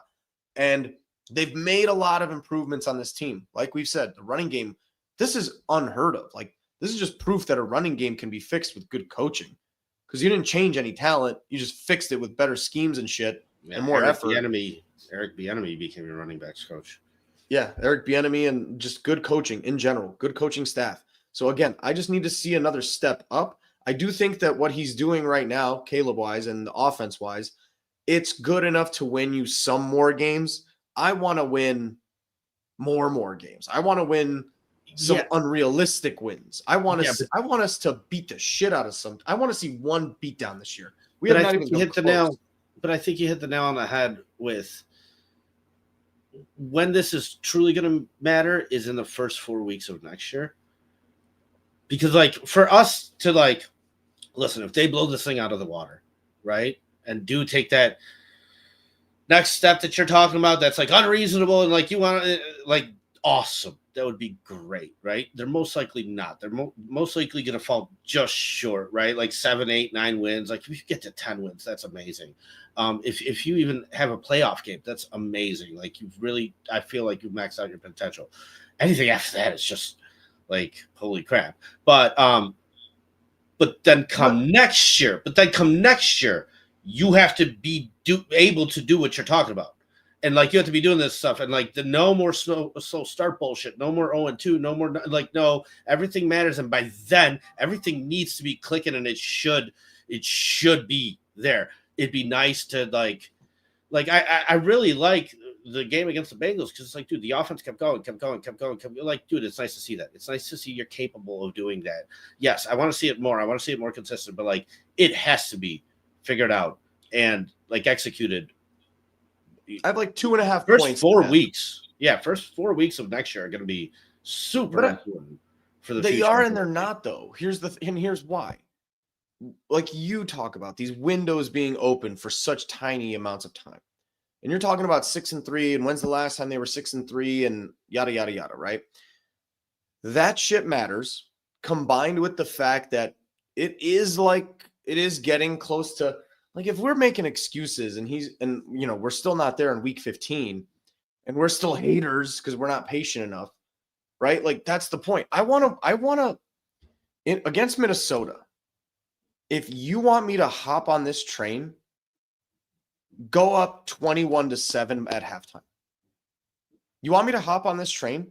And they've made a lot of improvements on this team. Like we've said, the running game, this is unheard of. Like this is just proof that a running game can be fixed with good coaching. Because you didn't change any talent. You just fixed it with better schemes and shit and more effort. Eric Bieniemy became your running backs coach. Yeah, Eric Bieniemy and just good coaching in general, good coaching staff. So again, I just need to see another step up. I do think that what he's doing right now, Caleb-wise and offense-wise, it's good enough to win you some more games. I want to win more games. I want to win some unrealistic wins. I want us to beat the shit out of some. I want to see one beatdown this year. But I think you hit the nail on the head with when this is truly going to matter is in the first 4 weeks of next year. Because like for us to like, listen, if they blow this thing out of the water, right, and do take that next step that you're talking about, that's like unreasonable and like you want to like awesome. That would be great, right? They're most likely not. They're most likely going to fall just short, right? Like 7, 8, 9 wins. Like if you get to 10 wins, that's amazing. If you even have a playoff game, that's amazing. Like I feel like you've maxed out your potential. Anything after that is just like holy crap. But But then come next year, you have to be able to do what you're talking about. And like you have to be doing this stuff, and like the no more slow start bullshit, no more 0-2, no more like no, everything matters, and by then everything needs to be clicking, and it should be there. It'd be nice to like I really like the game against the Bengals because it's like, dude, the offense kept going. Like, dude, it's nice to see that. It's nice to see you're capable of doing that. Yes, I want to see it more. I want to see it more consistent, but like it has to be figured out and like executed. I have like 2.5 first points. 4 weeks. Yeah, first 4 weeks of next year are going to be super important for the future. They are and they're not, though. Here's why. Like you talk about these windows being open for such tiny amounts of time. And you're talking about 6-3, and when's the last time they were 6-3 and yada, yada, yada, right? That shit matters, combined with the fact that it is getting close to, like, if we're making excuses and we're still not there in week 15 and we're still haters because we're not patient enough, right? Like, that's the point. I want to, against Minnesota, if you want me to hop on this train, go up 21-7 at halftime. You want me to hop on this train?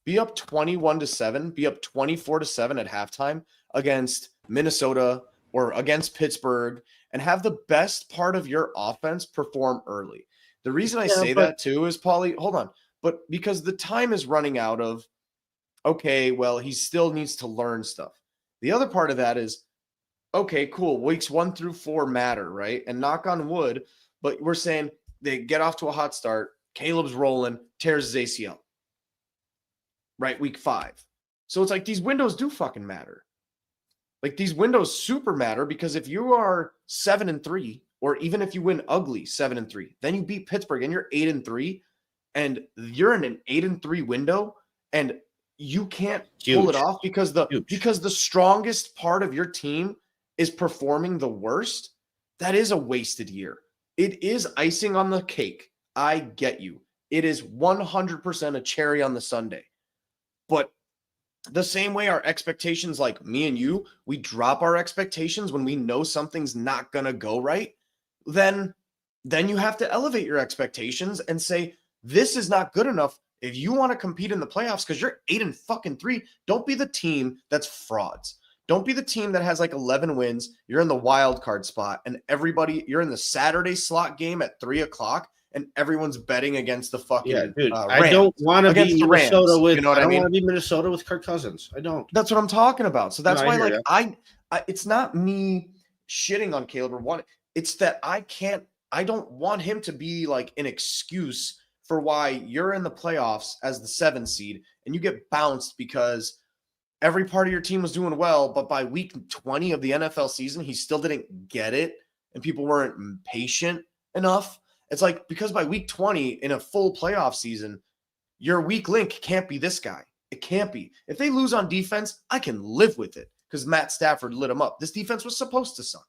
Be up 21-7, be up 24-7 at halftime against Minnesota or against Pittsburgh, and have the best part of your offense perform early. The reason I say that too is, Paulie, hold on, but because the time is running out of, okay, well, he still needs to learn stuff. The other part of that is, okay, cool, weeks 1 through 4 matter, right? And knock on wood, but we're saying they get off to a hot start. Caleb's rolling, tears his ACL. Right, week 5. So it's like these windows do fucking matter. Like these windows super matter because if you are 7-3, or even if you win ugly 7-3, then you beat Pittsburgh and you're 8-3, and you're in an 8-3 window, and you can't pull it off because the strongest part of your team is performing the worst. That is a wasted year. It is icing on the cake. I get you. It is 100% a cherry on the sundae. But the same way our expectations, like me and you, we drop our expectations when we know something's not going to go right, then you have to elevate your expectations and say, this is not good enough. If you want to compete in the playoffs because you're 8-3, don't be the team that's frauds. Don't be the team that has like 11 wins. You're in the wild card spot, and you're in the Saturday slot game at 3:00, and everyone's betting against the fucking dude. Rams, I don't want to be Minnesota with. You know what I mean? I don't want to be Minnesota with Kirk Cousins. I don't. That's what I'm talking about. So that's why, like, I it's not me shitting on Caleb or wanting. It's that I don't want him to be like an excuse for why you're in the playoffs as the 7 seed and you get bounced because every part of your team was doing well, but by week 20 of the NFL season, he still didn't get it, and people weren't patient enough. It's like, because by week 20 in a full playoff season, your weak link can't be this guy. It can't be. If they lose on defense, I can live with it because Matt Stafford lit them up. This defense was supposed to suck.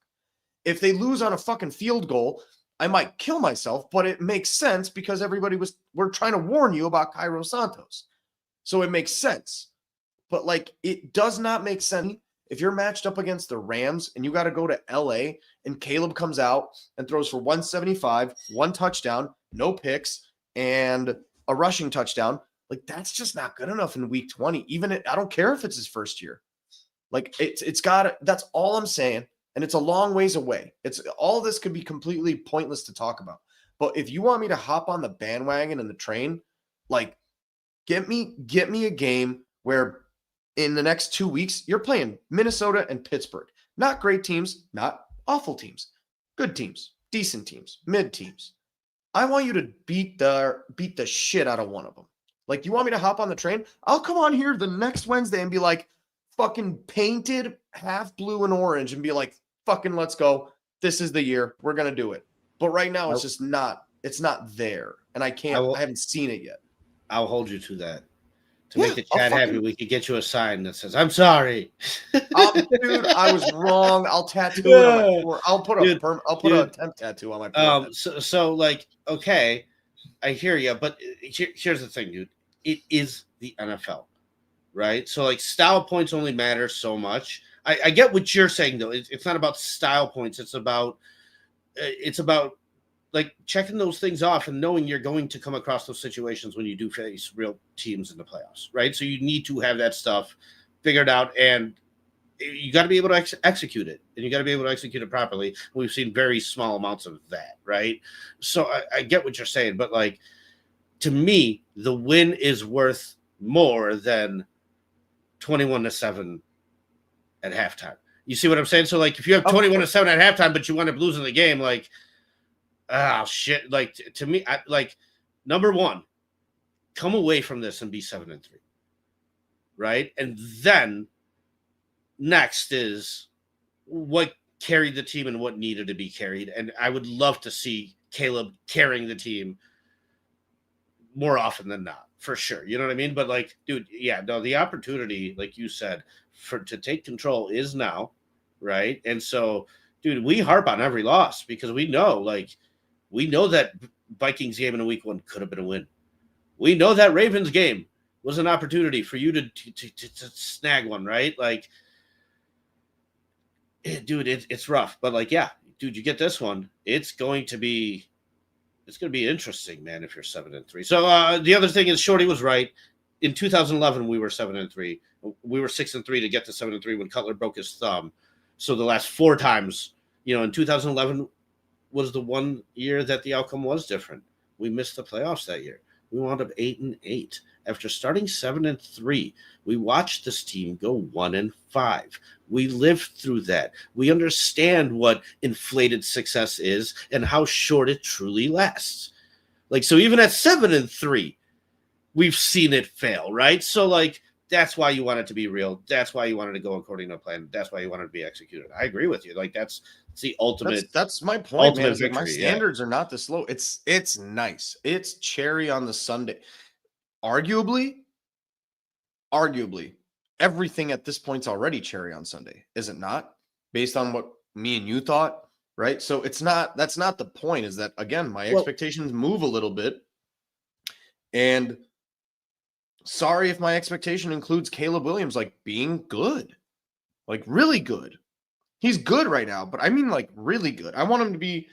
If they lose on a fucking field goal, I might kill myself, but it makes sense because we're trying to warn you about Cairo Santos. So it makes sense. But like, it does not make sense if you're matched up against the Rams and you got to go to LA and Caleb comes out and throws for 175, 1 touchdown, no picks, and a rushing touchdown. Like, that's just not good enough in week 20. I don't care if it's his first year. Like, that's all I'm saying. And it's a long ways away. All of this could be completely pointless to talk about. But if you want me to hop on the bandwagon and the train, like, get me a game where in the next 2 weeks, you're playing Minnesota and Pittsburgh. Not great teams, not awful teams. Good teams, decent teams, mid teams. I want you to beat the shit out of one of them. Like, you want me to hop on the train? I'll come on here the next Wednesday and be like fucking painted half blue and orange and be like, fucking let's go. This is the year. We're going to do it. But right now, it's not there. And I haven't seen it yet. I'll hold you to that. To make the chat happy, we could get you a sign that says, I'm sorry. Dude, I was wrong. I'll tattoo it on my forehead. I'll put a temp tattoo on my forehead. So like, okay, I hear you, but here's the thing, dude. It is the NFL, right? So like, style points only matter so much. I get what you're saying though. It's not about style points. It's about like checking those things off and knowing you're going to come across those situations when you do face real teams in the playoffs, right? So you need to have that stuff figured out, and you got to be able to execute it, and you got to be able to execute it properly. We've seen very small amounts of that, right? So I get what you're saying, but like to me, the win is worth more than 21-7 at halftime. You see what I'm saying? So like if you have 21-7 at halftime, but you wind up losing the game, like shit. Like to me, like number one, come away from this and be 7-3, right? And then next is what carried the team and what needed to be carried. And I would love to see Caleb carrying the team more often than not, for sure. You know what I mean? But like, dude, yeah, no, the opportunity, like you said, to take control is now, right? And so, dude, we harp on every loss because we know that Vikings game in week 1 could have been a win. We know that Ravens game was an opportunity for you to snag one, right? Like, dude, it's rough, but like, yeah, dude, you get this one, it's going to be interesting, man, if you're 7-3. So the other thing is Shorty was right. In 2011, we were 7-3. We were 6-3 to get to 7-3 when Cutler broke his thumb. So the last 4 times, in 2011 was the one year that the outcome was different. We missed the playoffs that year. We wound up 8-8. After starting 7-3, we watched this team go 1-5. We lived through that. We understand what inflated success is and how short it truly lasts. Like, so even at 7-3, we've seen it fail, right? So like, that's why you want it to be real. That's why you wanted to go according to a plan. That's why you want it to be executed. I agree with you. Like that's the ultimate. That's my point, man. Victory, like my standards are not this low. It's nice. It's cherry on the sundae. Arguably, everything at this point's already cherry on Sunday, is it not? Based on what me and you thought, right? So it's not. That's not the point. Is that again? My expectations move a little bit, and sorry if my expectation includes Caleb Williams like being good, like really good. He's good right now, but I mean like really good. I want him to be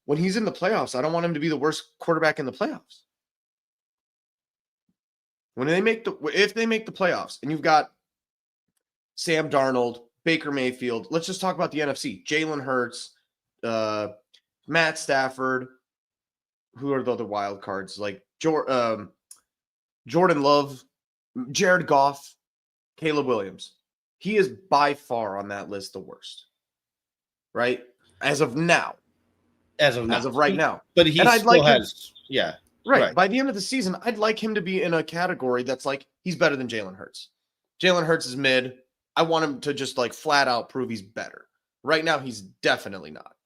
when he's in the playoffs. I don't want him to be the worst quarterback in the playoffs. If they make the playoffs and you've got Sam Darnold, Baker Mayfield, let's just talk about the NFC. Jalen Hurts, Matt Stafford, who are the other wild cards? Like Jordan Love, Jared Goff, Caleb Williams. He is by far on that list the worst, right? As of now. As of right now. But he still has, yeah. Right. By the end of the season, I'd like him to be in a category that's like, he's better than Jalen Hurts. Jalen Hurts is mid. I want him to just like flat out prove he's better. Right now, he's definitely not.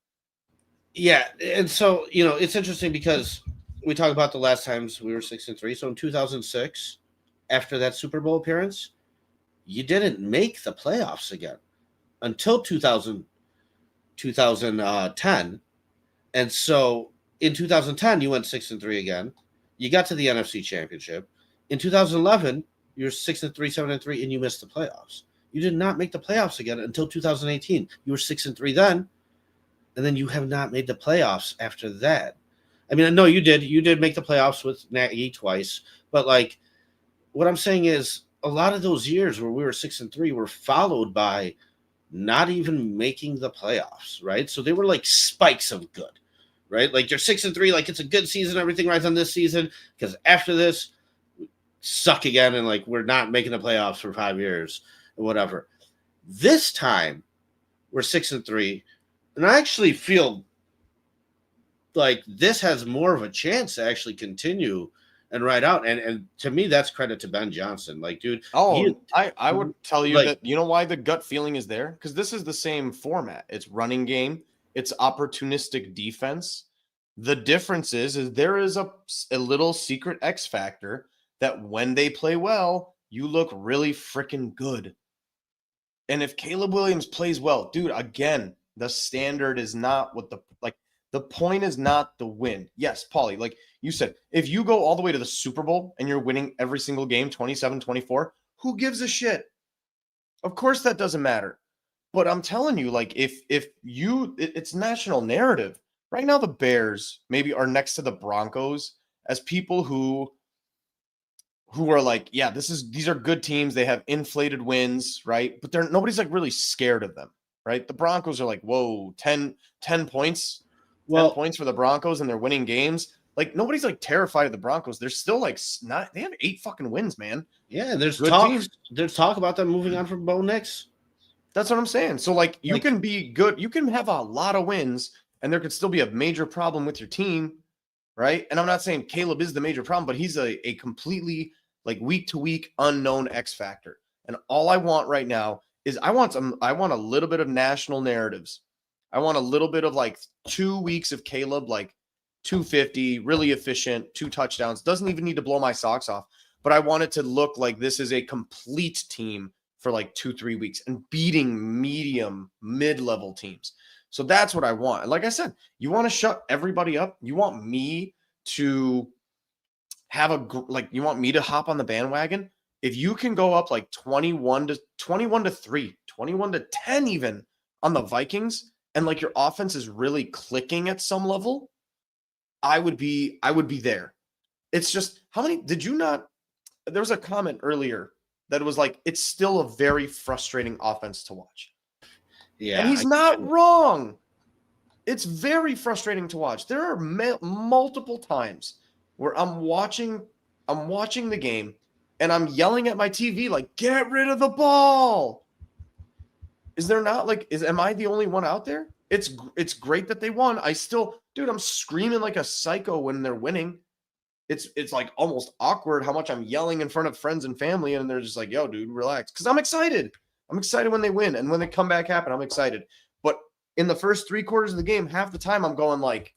Yeah. And so, it's interesting because we talk about the last times we were 6-3. So in 2006, after that Super Bowl appearance, you didn't make the playoffs again until 2010. And so in 2010, you went 6-3 again. You got to the NFC Championship. In 2011, you're 6-3, 7-3, and you missed the playoffs. You did not make the playoffs again until 2018. You were 6-3 then, and then you have not made the playoffs after that. I mean, I know you did. You did make the playoffs with Nagy twice, but like, what I'm saying is, a lot of those years where we were 6-3 were followed by not even making the playoffs, right? So they were like spikes of good. Right? Like you're 6-3, like it's a good season, everything rides on this season, because after this, we suck again, and like we're not making the playoffs for 5 years or whatever. This time, we're 6-3, and I actually feel like this has more of a chance to actually continue and ride out. And to me, that's credit to Ben Johnson. Like, dude. I would tell you that, you know why the gut feeling is there? Because this is the same format. It's running game. It's opportunistic defense. The difference is there is a little secret X factor that when they play well, you look really freaking good. And if Caleb Williams plays well, dude, again, the standard is not what the point is not the win. Yes, Paulie, like you said, if you go all the way to the Super Bowl and you're winning every single game, 27-24, who gives a shit? Of course that doesn't matter. But I'm telling you, like, it's national narrative. Right now, the Bears maybe are next to the Broncos as people who are like, yeah, these are good teams. They have inflated wins, right? But nobody's like really scared of them, right? The Broncos are like, whoa, 10 points, 10 points for the Broncos, and they're winning games. Like, nobody's like terrified of the Broncos. They're still like not. They have 8 fucking wins, man. Yeah, there's Good talk. team. There's talk about them moving on from Bo Nix. That's what I'm saying. So, like, you can be good. You can have a lot of wins, and there could still be a major problem with your team, right? And I'm not saying Caleb is the major problem, but he's a completely, like, week-to-week unknown X factor. And all I want right now is I want a little bit of national narratives. I want a little bit of, like, 2 weeks of Caleb, like, 250, really efficient, 2 touchdowns. Doesn't even need to blow my socks off. But I want it to look like this is a complete team for like 2-3 weeks and beating mid-level teams. So that's what I want. And like I said, you want to shut everybody up. You want me to have you want me to hop on the bandwagon. If you can go up like 21-3, 21-10 even on the Vikings, and like your offense is really clicking at some level, I would be there. It's just, how many did you not? There was a comment earlier that was like, it's still a very frustrating offense to watch. Yeah. And he's not wrong. It's very frustrating to watch. There are multiple times where I'm watching the game and I'm yelling at my TV like, get rid of the ball. Is there not am I the only one out there? It's great that they won. I'm screaming like a psycho when they're winning. It's like almost awkward how much I'm yelling in front of friends and family, and they're just like, yo, dude, relax. Because I'm excited. I'm excited when they win. And when the comeback happen, I'm excited. But in the first 3 quarters of the game, half the time I'm going like,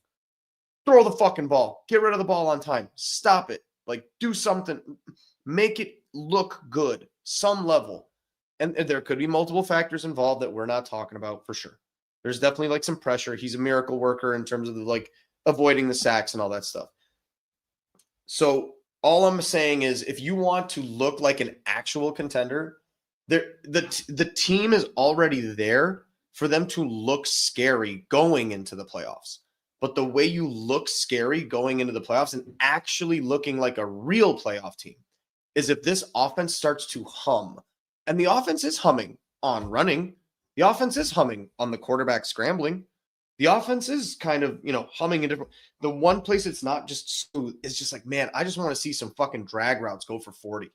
throw the fucking ball. Get rid of the ball on time. Stop it. Like, do something. Make it look good. Some level. And there could be multiple factors involved that we're not talking about for sure. There's definitely like some pressure. He's a miracle worker in terms of avoiding the sacks and all that stuff. So all I'm saying is, if you want to look like an actual contender, the team is already there for them to look scary going into the playoffs. But the way you look scary going into the playoffs and actually looking like a real playoff team is if this offense starts to hum. And the offense is humming on running. The offense is humming on the quarterback scrambling. The offense is kind of, humming in different. The one place it's not just smooth is just like, man, I just want to see some fucking drag routes go for 40.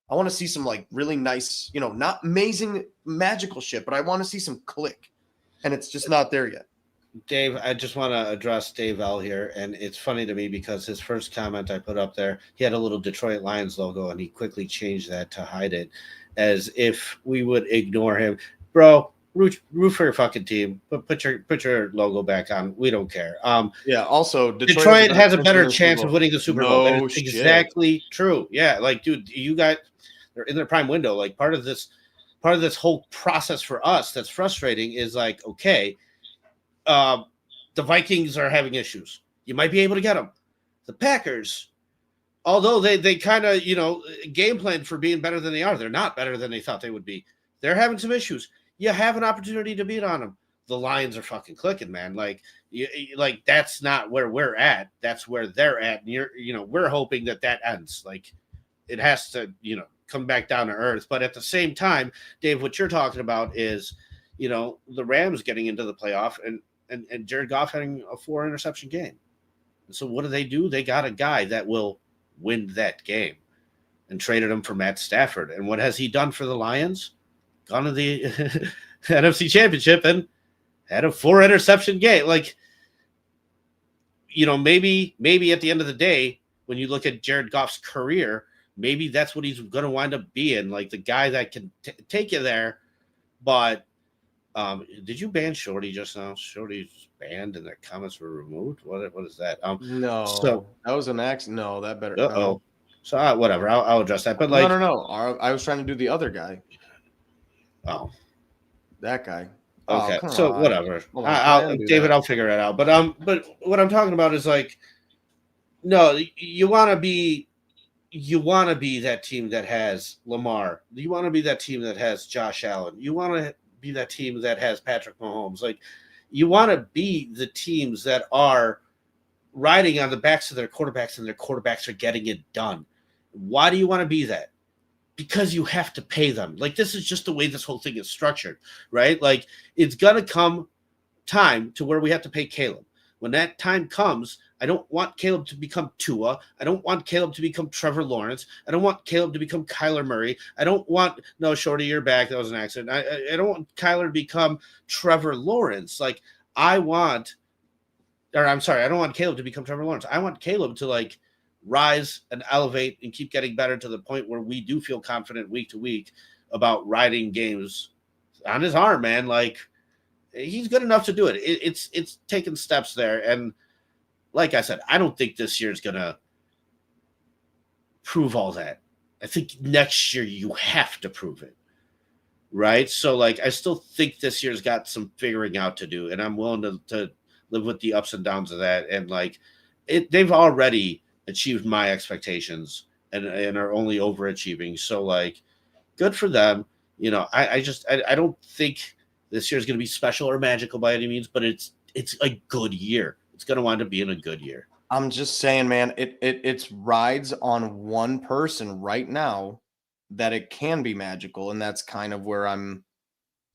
I want to see some like really nice, not amazing magical shit, but I want to see some click. And it's just not there yet. Dave, I just want to address Dave L here. And it's funny to me because his first comment I put up there, he had a little Detroit Lions logo and he quickly changed that to hide it as if we would ignore him. Bro, root for your fucking team, but put your logo back on. We don't care. Yeah. Also, Detroit has a better chance of winning the Super Bowl. That is exactly shit. True. Yeah, like, dude, you got they're in their prime window. Like, part of this whole process for us that's frustrating is like, okay, the Vikings are having issues. You might be able to get them. The Packers, although they kind of game planned for being better than they are, they're not better than they thought they would be. They're having some issues. You have an opportunity to beat on them. The Lions are fucking clicking, man. Like, that's not where we're at. That's where they're at. And we're hoping that ends. Like, it has to, come back down to earth. But at the same time, Dave, what you're talking about is, the Rams getting into the playoff and Jared Goff having a 4 interception game. And so what do? They got a guy that will win that game and traded him for Matt Stafford. And what has he done for the Lions? Gone to the NFC Championship and had a 4 interception game. Like, maybe at the end of the day, when you look at Jared Goff's career, maybe that's what he's going to wind up being, like the guy that can take you there. But did you ban Shorty just now? Shorty's banned and their comments were removed. What is that? No. So that was an accident. No, that better. No. So whatever. I'll address that. But like, no. I was trying to do the other guy. Oh, that guy. Okay, so whatever. David, I'll figure it out. But what I'm talking about is like, no, you want to be that team that has Lamar. You want to be that team that has Josh Allen. You want to be that team that has Patrick Mahomes. Like, you want to be the teams that are riding on the backs of their quarterbacks, and their quarterbacks are getting it done. Why do you want to be that? Because you have to pay them. Like, this is just the way this whole thing is structured, right? Like, it's going to come time to where we have to pay Caleb. When that time comes, I don't want Caleb to become Tua. I don't want Caleb to become Trevor Lawrence. I don't want Caleb to become Kyler Murray. I don't want, no, Shorty, you're back. That was an accident. I don't want Kyler to become Trevor Lawrence. Like, I don't want Caleb to become Trevor Lawrence. I want Caleb to, like, rise and elevate and keep getting better to the point where we do feel confident week to week about riding games on his arm, man. Like, he's good enough to do it. It's taking steps there. And like I said, I don't think this year is going to prove all that. I think next year you have to prove it, right? So, like, I still think this year's got some figuring out to do, and I'm willing to live with the ups and downs of that. And, like, they've already achieved my expectations and are only overachieving. So, like, good for them. You know, I don't think this year is going to be special or magical by any means, but it's a good year. It's going to wind up being a good year. I'm just saying, man, it's rides on one person right now that it can be magical, and that's kind of where I'm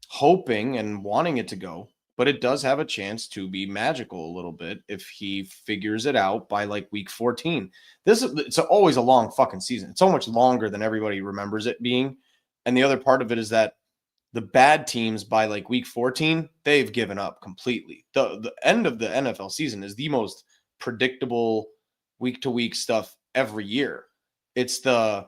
hoping and wanting it to go. But it does have a chance to be magical a little bit if he figures it out by, like, week 14. It's always a long fucking season. It's so much longer than everybody remembers it being. And the other part of it is that the bad teams by, like, week 14, they've given up completely. The end of the NFL season is the most predictable week-to-week stuff every year. It's the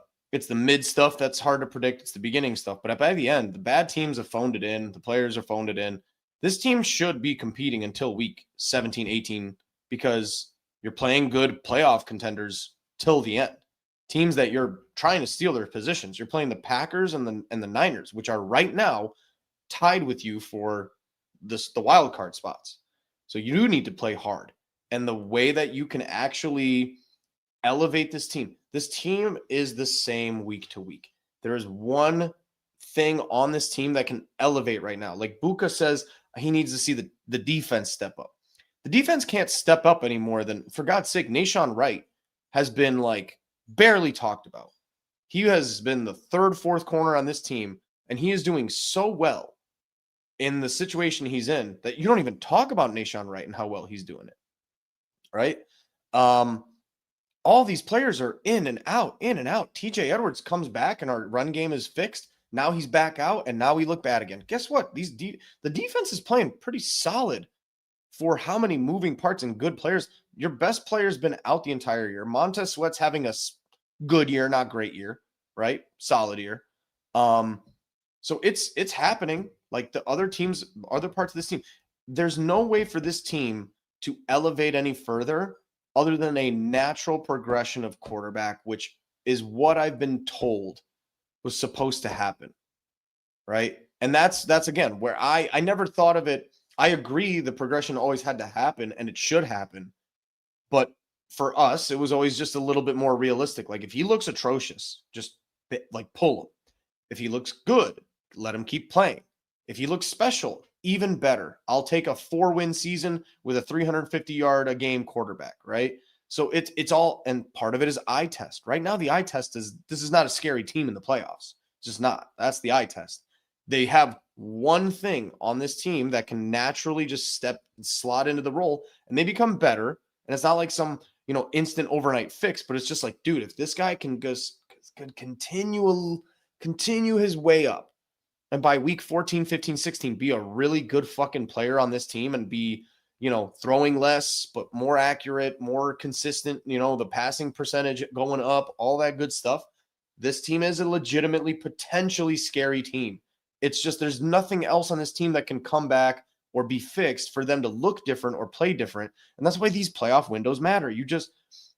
mid stuff that's hard to predict. It's the beginning stuff. But by the end, the bad teams have phoned it in. The players are phoned it in. This team should be competing until week 17, 18, because you're playing good playoff contenders till the end. Teams that you're trying to steal their positions. You're playing the Packers and the Niners, which are right now tied with you for the wild card spots. So you do need to play hard. And the way that you can actually elevate this team is the same week to week. There is one thing on this team that can elevate right now. Like Buka says, he needs to see the defense step up. The defense can't step up any more than, for God's sake, Nahshon Wright has been, like, barely talked about. He has been the third, fourth corner on this team, and he is doing so well in the situation he's in that you don't even talk about Nahshon Wright and how well he's doing it, right? All these players are in and out. TJ Edwards comes back, and our run game is fixed. Now he's back out, and now we look bad again. Guess what? The defense is playing pretty solid for how many moving parts and good players. Your best player's been out the entire year. Montez Sweat's having a good year, not great year, right? Solid year. So it's happening. Like the other teams, other parts of this team, there's no way for this team to elevate any further other than a natural progression of quarterback, which is what I've been told was supposed to happen, right? And that's again where I never thought of it. I agree the progression always had to happen and it should happen. But for us, it was always just a little bit more realistic. Like if he looks atrocious, just like pull him. If he looks good, let him keep playing. If he looks special, even better. I'll take a 4-win season with a 350-yard a game quarterback, right? So it's all, and part of it is eye test. Right now, the eye test is, this is not a scary team in the playoffs. It's just not. That's the eye test. They have one thing on this team that can naturally just slot into the role, and they become better. And it's not like some, instant overnight fix, but it's just like, dude, if this guy can continue his way up, and by week 14, 15, 16, be a really good fucking player on this team and be, throwing less, but more accurate, more consistent, the passing percentage going up, all that good stuff. This team is a legitimately potentially scary team. It's just, there's nothing else on this team that can come back or be fixed for them to look different or play different. And that's why these playoff windows matter. You just,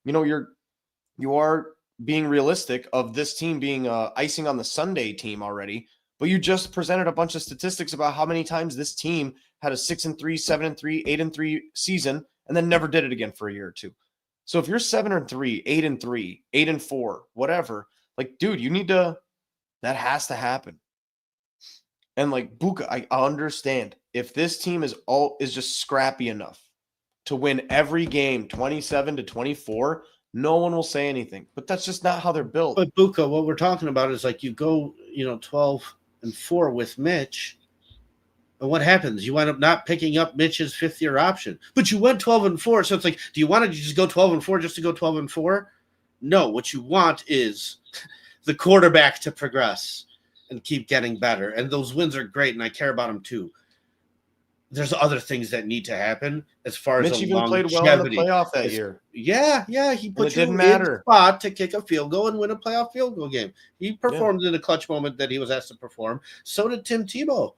you are being realistic of this team being icing on the Sunday team already. But you just presented a bunch of statistics about how many times this team had a 6-3, 7-3, 8-3 season and then never did it again for a year or two. So if you're 7-3, 8-3, 8-4, whatever, like, dude, that has to happen. And like Buka, I understand if this team is just scrappy enough to win every game 27-24, no one will say anything. But that's just not how they're built. But Buka, what we're talking about is like you go, 12-4 with Mitch. And what happens? You wind up not picking up Mitch's fifth-year option. But you went 12-4. So it's like, do you want to just go 12-4 just to go 12-4? No, what you want is the quarterback to progress and keep getting better. And those wins are great, and I care about them too. There's other things that need to happen as far as Mitch a even longevity. played well in the playoff that year. Yeah, he put you in matter. the spot to kick a field goal and win a playoff field goal game. He performed in a clutch moment that he was asked to perform. So did Tim Tebow.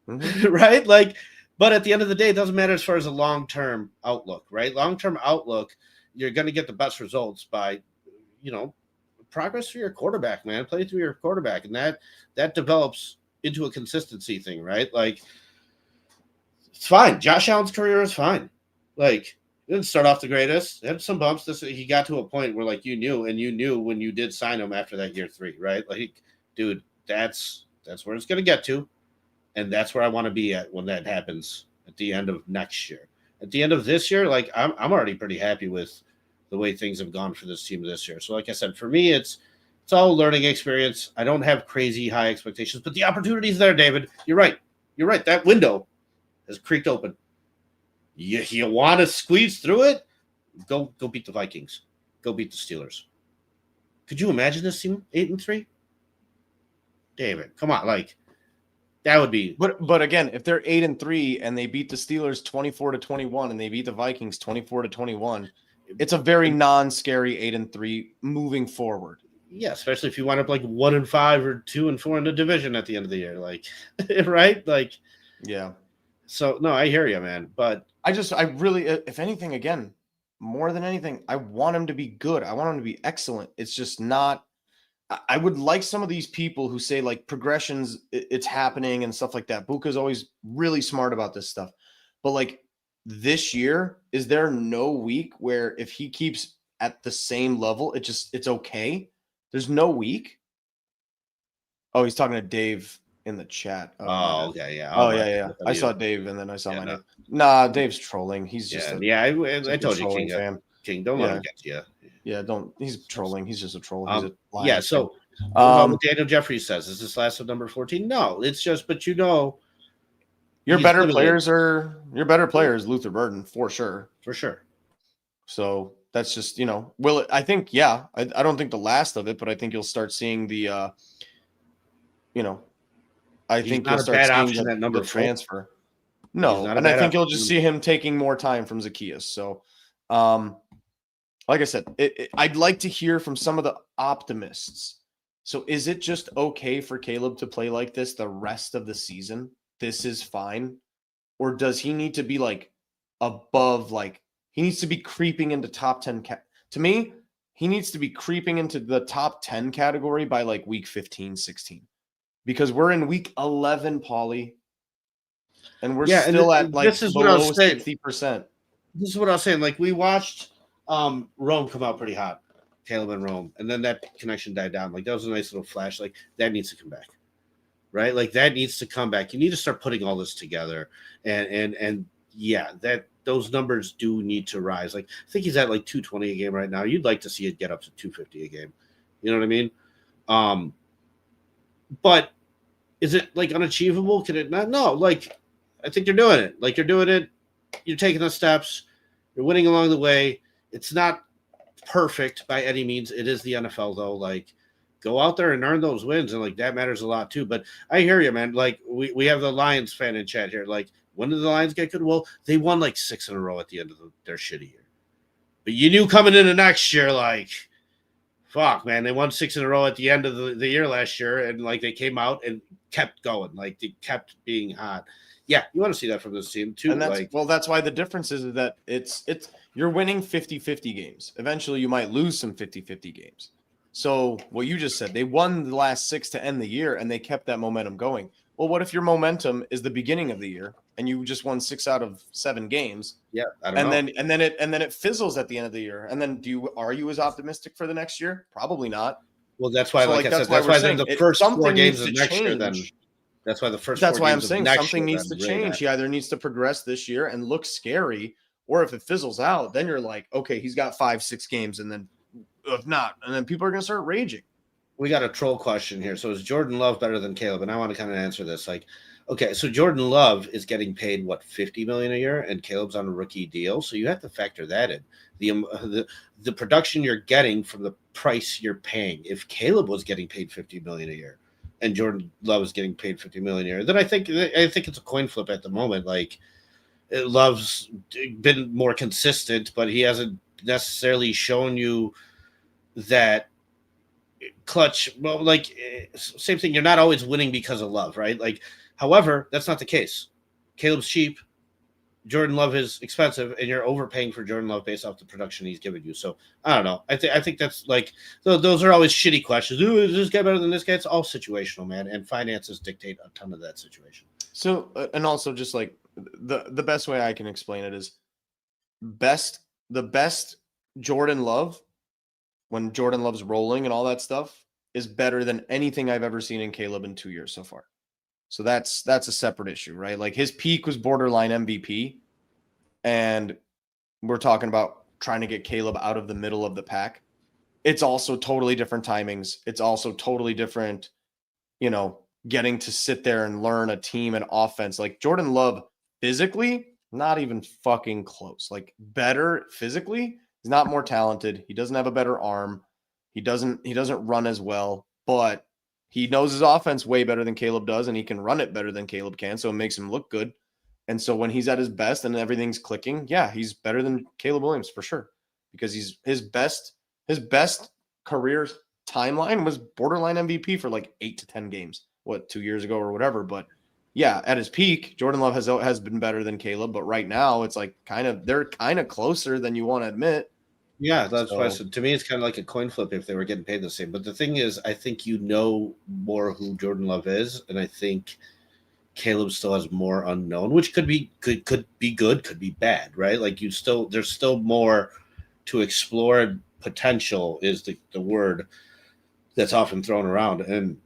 Mm-hmm. Right? Like, but at the end of the day, it doesn't matter as far as a long-term outlook, right? Long-term outlook, you're going to get the best results by, progress through your quarterback, man. Play through your quarterback, and that develops into a consistency thing, right? Like, it's fine. Josh Allen's career is fine. Like, he didn't start off the greatest. He had some bumps. He got to a point where, like, you knew when you did sign him after that year 3, right? Like, dude, that's where it's going to get to, and that's where I want to be at when that happens at the end of next year. At the end of this year, like, I'm already pretty happy with the way things have gone for this team this year. So like I said, for me, it's all a learning experience. I don't have crazy high expectations, but the opportunity's there, David. You're right. That window has creaked open. You want to squeeze through it? Go beat the Vikings. Go beat the Steelers. Could you imagine this team 8-3? David, come on, like that would be. But again, if they're 8-3 and they beat the Steelers 24-21 and they beat the Vikings 24-21, it's a very non-scary 8-3 moving forward. Yeah, especially if you wind up like 1-5 or 2-4 in the division at the end of the year, like, right? Like, yeah. So no, I hear you, man. But I really, if anything, again, more than anything, I want him to be good. I want him to be excellent. It's just not. I would like some of these people who say like progressions, it's happening and stuff like that. Buka's always really smart about this stuff, but like this year, is there no week where if he keeps at the same level, it's okay? There's no week. Oh, he's talking to Dave in the chat. Oh, okay, yeah. Oh, yeah. I saw Dave, and then I saw my name. Nah, Dave's trolling. He's just I told you, King, don't let him get to you. Yeah, don't. He's trolling. He's just a troll. So what Daniel Jeffries says, is this last of number 14? No, it's just, but your better players is Luther Burden for sure. For sure. So that's just, I think, I don't think the last of it, but I think you'll start seeing the, I think you'll start seeing that number transfer. No, and I think you'll just see him taking more time from Zacchaeus. So, like I said, I'd like to hear from some of the optimists. So is it just okay for Caleb to play like this the rest of the season? This is fine? Or does he need to be like above, like he needs to be creeping into top 10? To me, he needs to be creeping into the top 10 category by like week 15, 16. Because we're in week 11, Paulie. And we're still at like below 50%. This is what I was saying. Like we watched Rome come out pretty hot, Caleb and Rome, and then that connection died down. Like that was a nice little flash. Like that needs to come back, right? Like that needs to come back. You need to start putting all this together, and yeah, that those numbers do need to rise. Like I think he's at like 220 a game right now. You'd like to see it get up to 250 a game. You know what I mean? But is it like unachievable? Can it not? No. Like I think you're doing it. Like you're doing it. You're taking the steps. You're winning along the way. It's not perfect by any means. It is the NFL, though. Like, go out there and earn those wins, and like that matters a lot too. But I hear you, man. Like, we have the Lions fan in chat here. Like, when did the Lions get good? Well, they won like 6 in a row at the end of their shitty year. But you knew coming into next year, like, fuck, man, they won 6 in a row at the end of the year last year, and like they came out and kept going. Like they kept being hot. Yeah, you want to see that from this team too. And that's why the difference is that it's you're winning 50-50 games. Eventually you might lose some 50-50 games. So what you just said, they won the last 6 to end the year and they kept that momentum going. Well, what if your momentum is the beginning of the year and you just won 6 out of 7 games? Yeah, I don't know. And then it fizzles at the end of the year. And then are you as optimistic for the next year? Probably not. Well, that's why, I said, that's why then the first 4 games of next year then. That's why the first. That's 4 why I'm games of saying next something year, needs to I'm really change. not. He either needs to progress this year and look scary, or if it fizzles out, then you're like, okay, he's got 5-6 games, and then if not, and then people are going to start raging. We got a troll question here. So is Jordan Love better than Caleb? And I want to kind of answer this. Like, okay, so Jordan Love is getting paid what, $50 million a year, and Caleb's on a rookie deal. So you have to factor that in. The production you're getting from the price you're paying. If Caleb was getting paid $50 million a year, and Jordan Love is getting paid $50 million a year, then I think it's a coin flip at the moment. Like, Love's been more consistent, but he hasn't necessarily shown you that clutch. Well, like, same thing. You're not always winning because of Love, right? Like, however, that's not the case. Caleb's cheap. Jordan Love is expensive, and you're overpaying for Jordan Love based off the production he's given you. So I don't know. I think that's like those are always shitty questions. Ooh, is this guy better than this guy? It's all situational, man, and finances dictate a ton of that situation. So and also just like the best way I can explain it is the best Jordan Love, when Jordan Love's rolling and all that stuff, is better than anything I've ever seen in Caleb in 2 years so far. So that's a separate issue, right? Like, his peak was borderline MVP, and we're talking about trying to get Caleb out of the middle of the pack. It's also totally different timings. It's also totally different, getting to sit there and learn a team and offense. Like, Jordan Love physically, not even fucking close. Like, better physically. He's not more talented. He doesn't have a better arm. He doesn't run as well, but he knows his offense way better than Caleb does, and he can run it better than Caleb can, so it makes him look good. And so when he's at his best and everything's clicking, yeah, he's better than Caleb Williams for sure, because his best career timeline was borderline MVP for like 8 to 10 games, 2 years ago or whatever. But yeah, at his peak, Jordan Love has been better than Caleb, but right now it's like they're kind of closer than you want to admit. Yeah, that's why I said, to me, it's kind of like a coin flip if they were getting paid the same. But the thing is, I think more who Jordan Love is, and I think Caleb still has more unknown, which could be good, could be bad, right? Like, there's still more to explore. Potential is the word that's often thrown around, and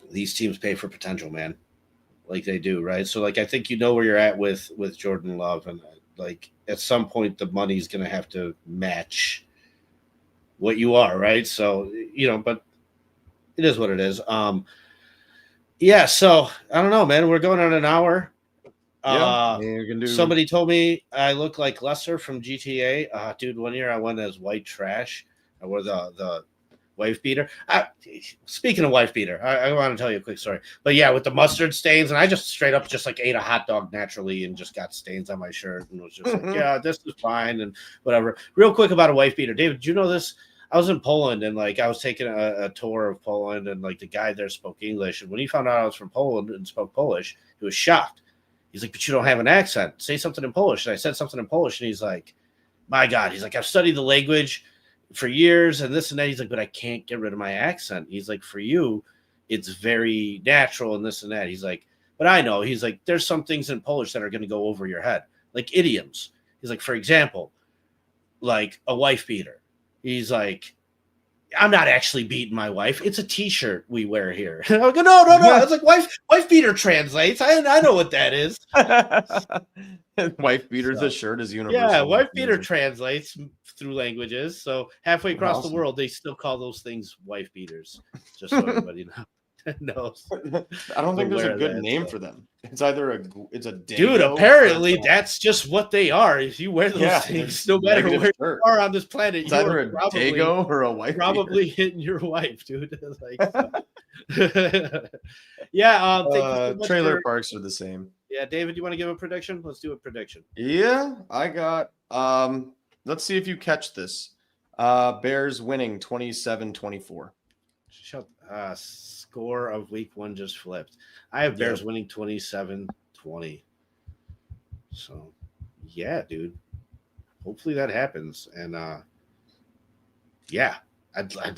these teams pay for potential, man, like they do, right? So, like, I think where you're at with Jordan Love, and like, at some point the money's going to have to match what you are, right? So, but it is what it is. Yeah, so I don't know, man. We're going on an hour. Somebody told me I look like Lester from GTA. Dude, one year I went as white trash. I wore the wife beater. Speaking of wife beater, I want to tell you a quick story. But yeah, with the mustard stains, and I just straight up just like ate a hot dog naturally and just got stains on my shirt and was just like, yeah, this is fine and whatever. Real quick about a wife beater. David, did you know this? I was in Poland, and like I was taking a tour of Poland, and like the guy there spoke English. And when he found out I was from Poland and spoke Polish, he was shocked. He's like, but you don't have an accent. Say something in Polish. And I said something in Polish, and he's like, my God. He's like, I've studied the language for years and this and that. He's like, but I can't get rid of my accent. He's like, for you, it's very natural and this and that. He's like, but I know. He's like, there's some things in Polish that are going to go over your head, like idioms. He's like, for example, like a wife beater. He's like, I'm not actually beating my wife. It's a T-shirt we wear here. I go, no. It's like wife beater translates. I know what that is. Wife beater's a shirt is universal. Yeah, wife beater translates through languages. So halfway across the world, they still call those things wife beaters. Just so everybody knows. I don't think there's a good name for them. It's either it's a dago. Dude, apparently that's just what they are. If you wear those things, no matter where you are on this planet, it's either a dago or a wife. Probably beater. Hitting your wife, dude. Yeah. Trailer parks are the same. Yeah, David, you want to give a prediction? Let's do a prediction. Yeah, I got. Let's see if you catch this. Bears winning 27-24. Score of week 1 just flipped. I have Bears winning 27-20. So, yeah, dude. Hopefully that happens. And I'd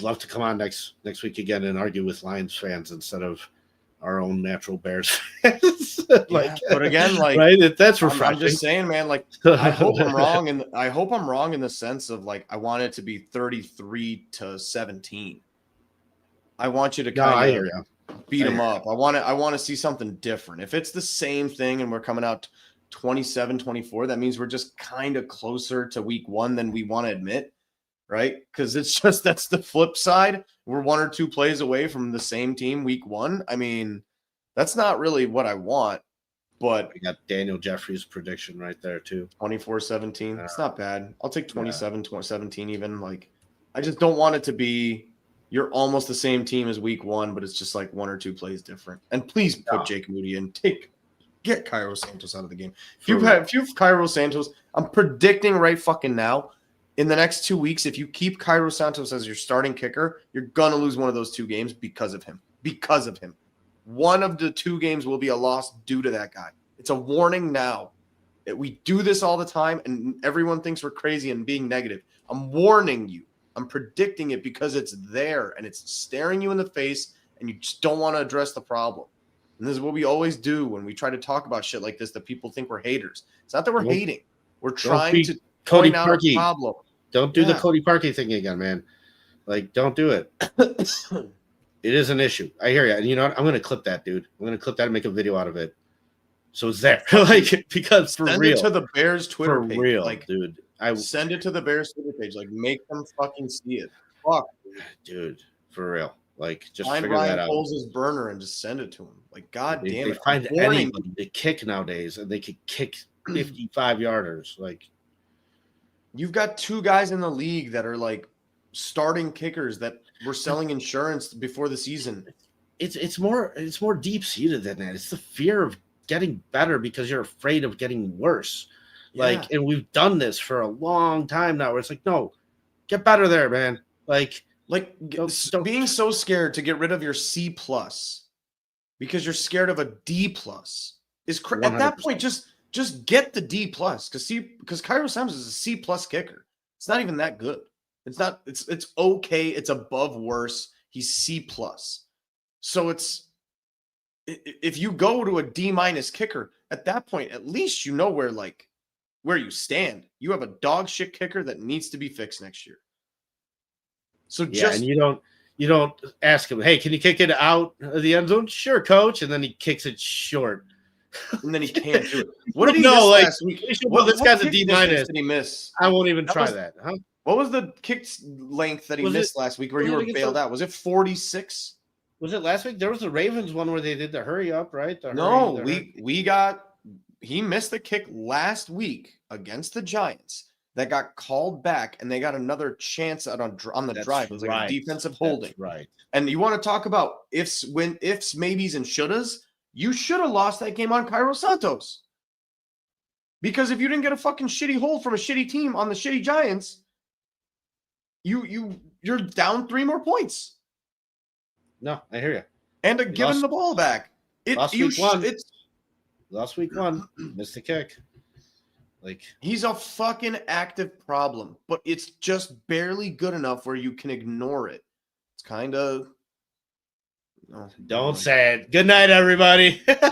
love to come on next week again and argue with Lions fans instead of our own natural Bears fans. But again, like, right? That's refreshing. I'm just saying, man, like, I hope I'm wrong, and I hope I'm wrong in the sense of like I want it to be 33-17. I want you to beat them up. I want to see something different. If it's the same thing and we're coming out 27-24, that means we're just kind of closer to week 1 than we want to admit, right? Because it's just that's the flip side. We're 1 or 2 plays away from the same team week 1. I mean, that's not really what I want. But we got Daniel Jeffries' prediction right there too. 24-17. It's not bad. I'll take 27-17 even. Like, I just don't want it to be you're almost the same team as week 1, but it's just like 1 or 2 plays different. And please put Jake Moody in. Get Cairo Santos out of the game. If you have Cairo Santos, I'm predicting right fucking now, in the next 2 weeks, if you keep Cairo Santos as your starting kicker, you're gonna lose one of those 2 games because of him. Because of him. One of the 2 games will be a loss due to that guy. It's a warning now. We do this all the time, and everyone thinks we're crazy and being negative. I'm warning you. I'm predicting it because it's there, and it's staring you in the face, and you just don't want to address the problem. And this is what we always do when we try to talk about shit like this that people think we're haters. It's not that we're hating. We're trying to point out a problem. Don't do the Cody Parkey thing again, man. Like, don't do it. It is an issue. I hear you. And you know what? I'm going to clip that, dude. I'm going to clip that and make a video out of it. So it's there. Like, because for send real. Send it to the Bears Twitter page. For real, like, dude. Send it to the Bears Twitter page. Like, make them fucking see it. Fuck. Dude, for real. Like, just find figure Ryan that out. Poles' burner and just send it to him. Like, God damn it. They find anybody to kick nowadays, and they could kick 55-yarders. Like, you've got 2 guys in the league that are like starting kickers that were selling insurance before the season. It's more deep seated than that. It's the fear of getting better because you're afraid of getting worse. Like, and we've done this for a long time now. Where it's like, no, get better there, man. Like don't being so scared to get rid of your C+ because you're scared of a D+ is at that point just get the D+ because Cairo Santos is a C+ kicker. It's not even that good. It's okay. It's above worse. He's C+. So if you go to a D- kicker at that point, at least you know where you stand. You have a dog shit kicker that needs to be fixed next year. So and you don't ask him, hey, can you kick it out of the end zone? Sure, coach. And then he kicks it short. And then he can't do it. What did he miss last week? Well, this guy's a D-. Did he miss? I won't even try that. Huh? What was the kick length that he missed last week where you were bailed out? Was it 46? Was it last week? There was the Ravens one where they did the hurry up, right? He missed the kick last week against the Giants that got called back, and they got another chance on the drive. It was like a defensive holding. That's right. And you want to talk about ifs, maybes, and shouldas? You should have lost that game on Cairo Santos. Because if you didn't get a fucking shitty hold from a shitty team on the shitty Giants, you're down 3 more points. No, I hear you. And giving the ball back. Last week one, missed the kick. Like, he's a fucking active problem, but it's just barely good enough where you can ignore it. It's kind of. Don't say it. Good night, everybody. Ready,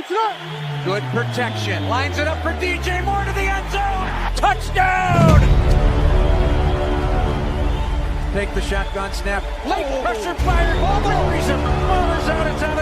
start. Good protection. Lines it up for DJ Moore to the end zone. Touchdown! Take the shotgun snap. Late pressure fired. Ball reason. Moores out of time.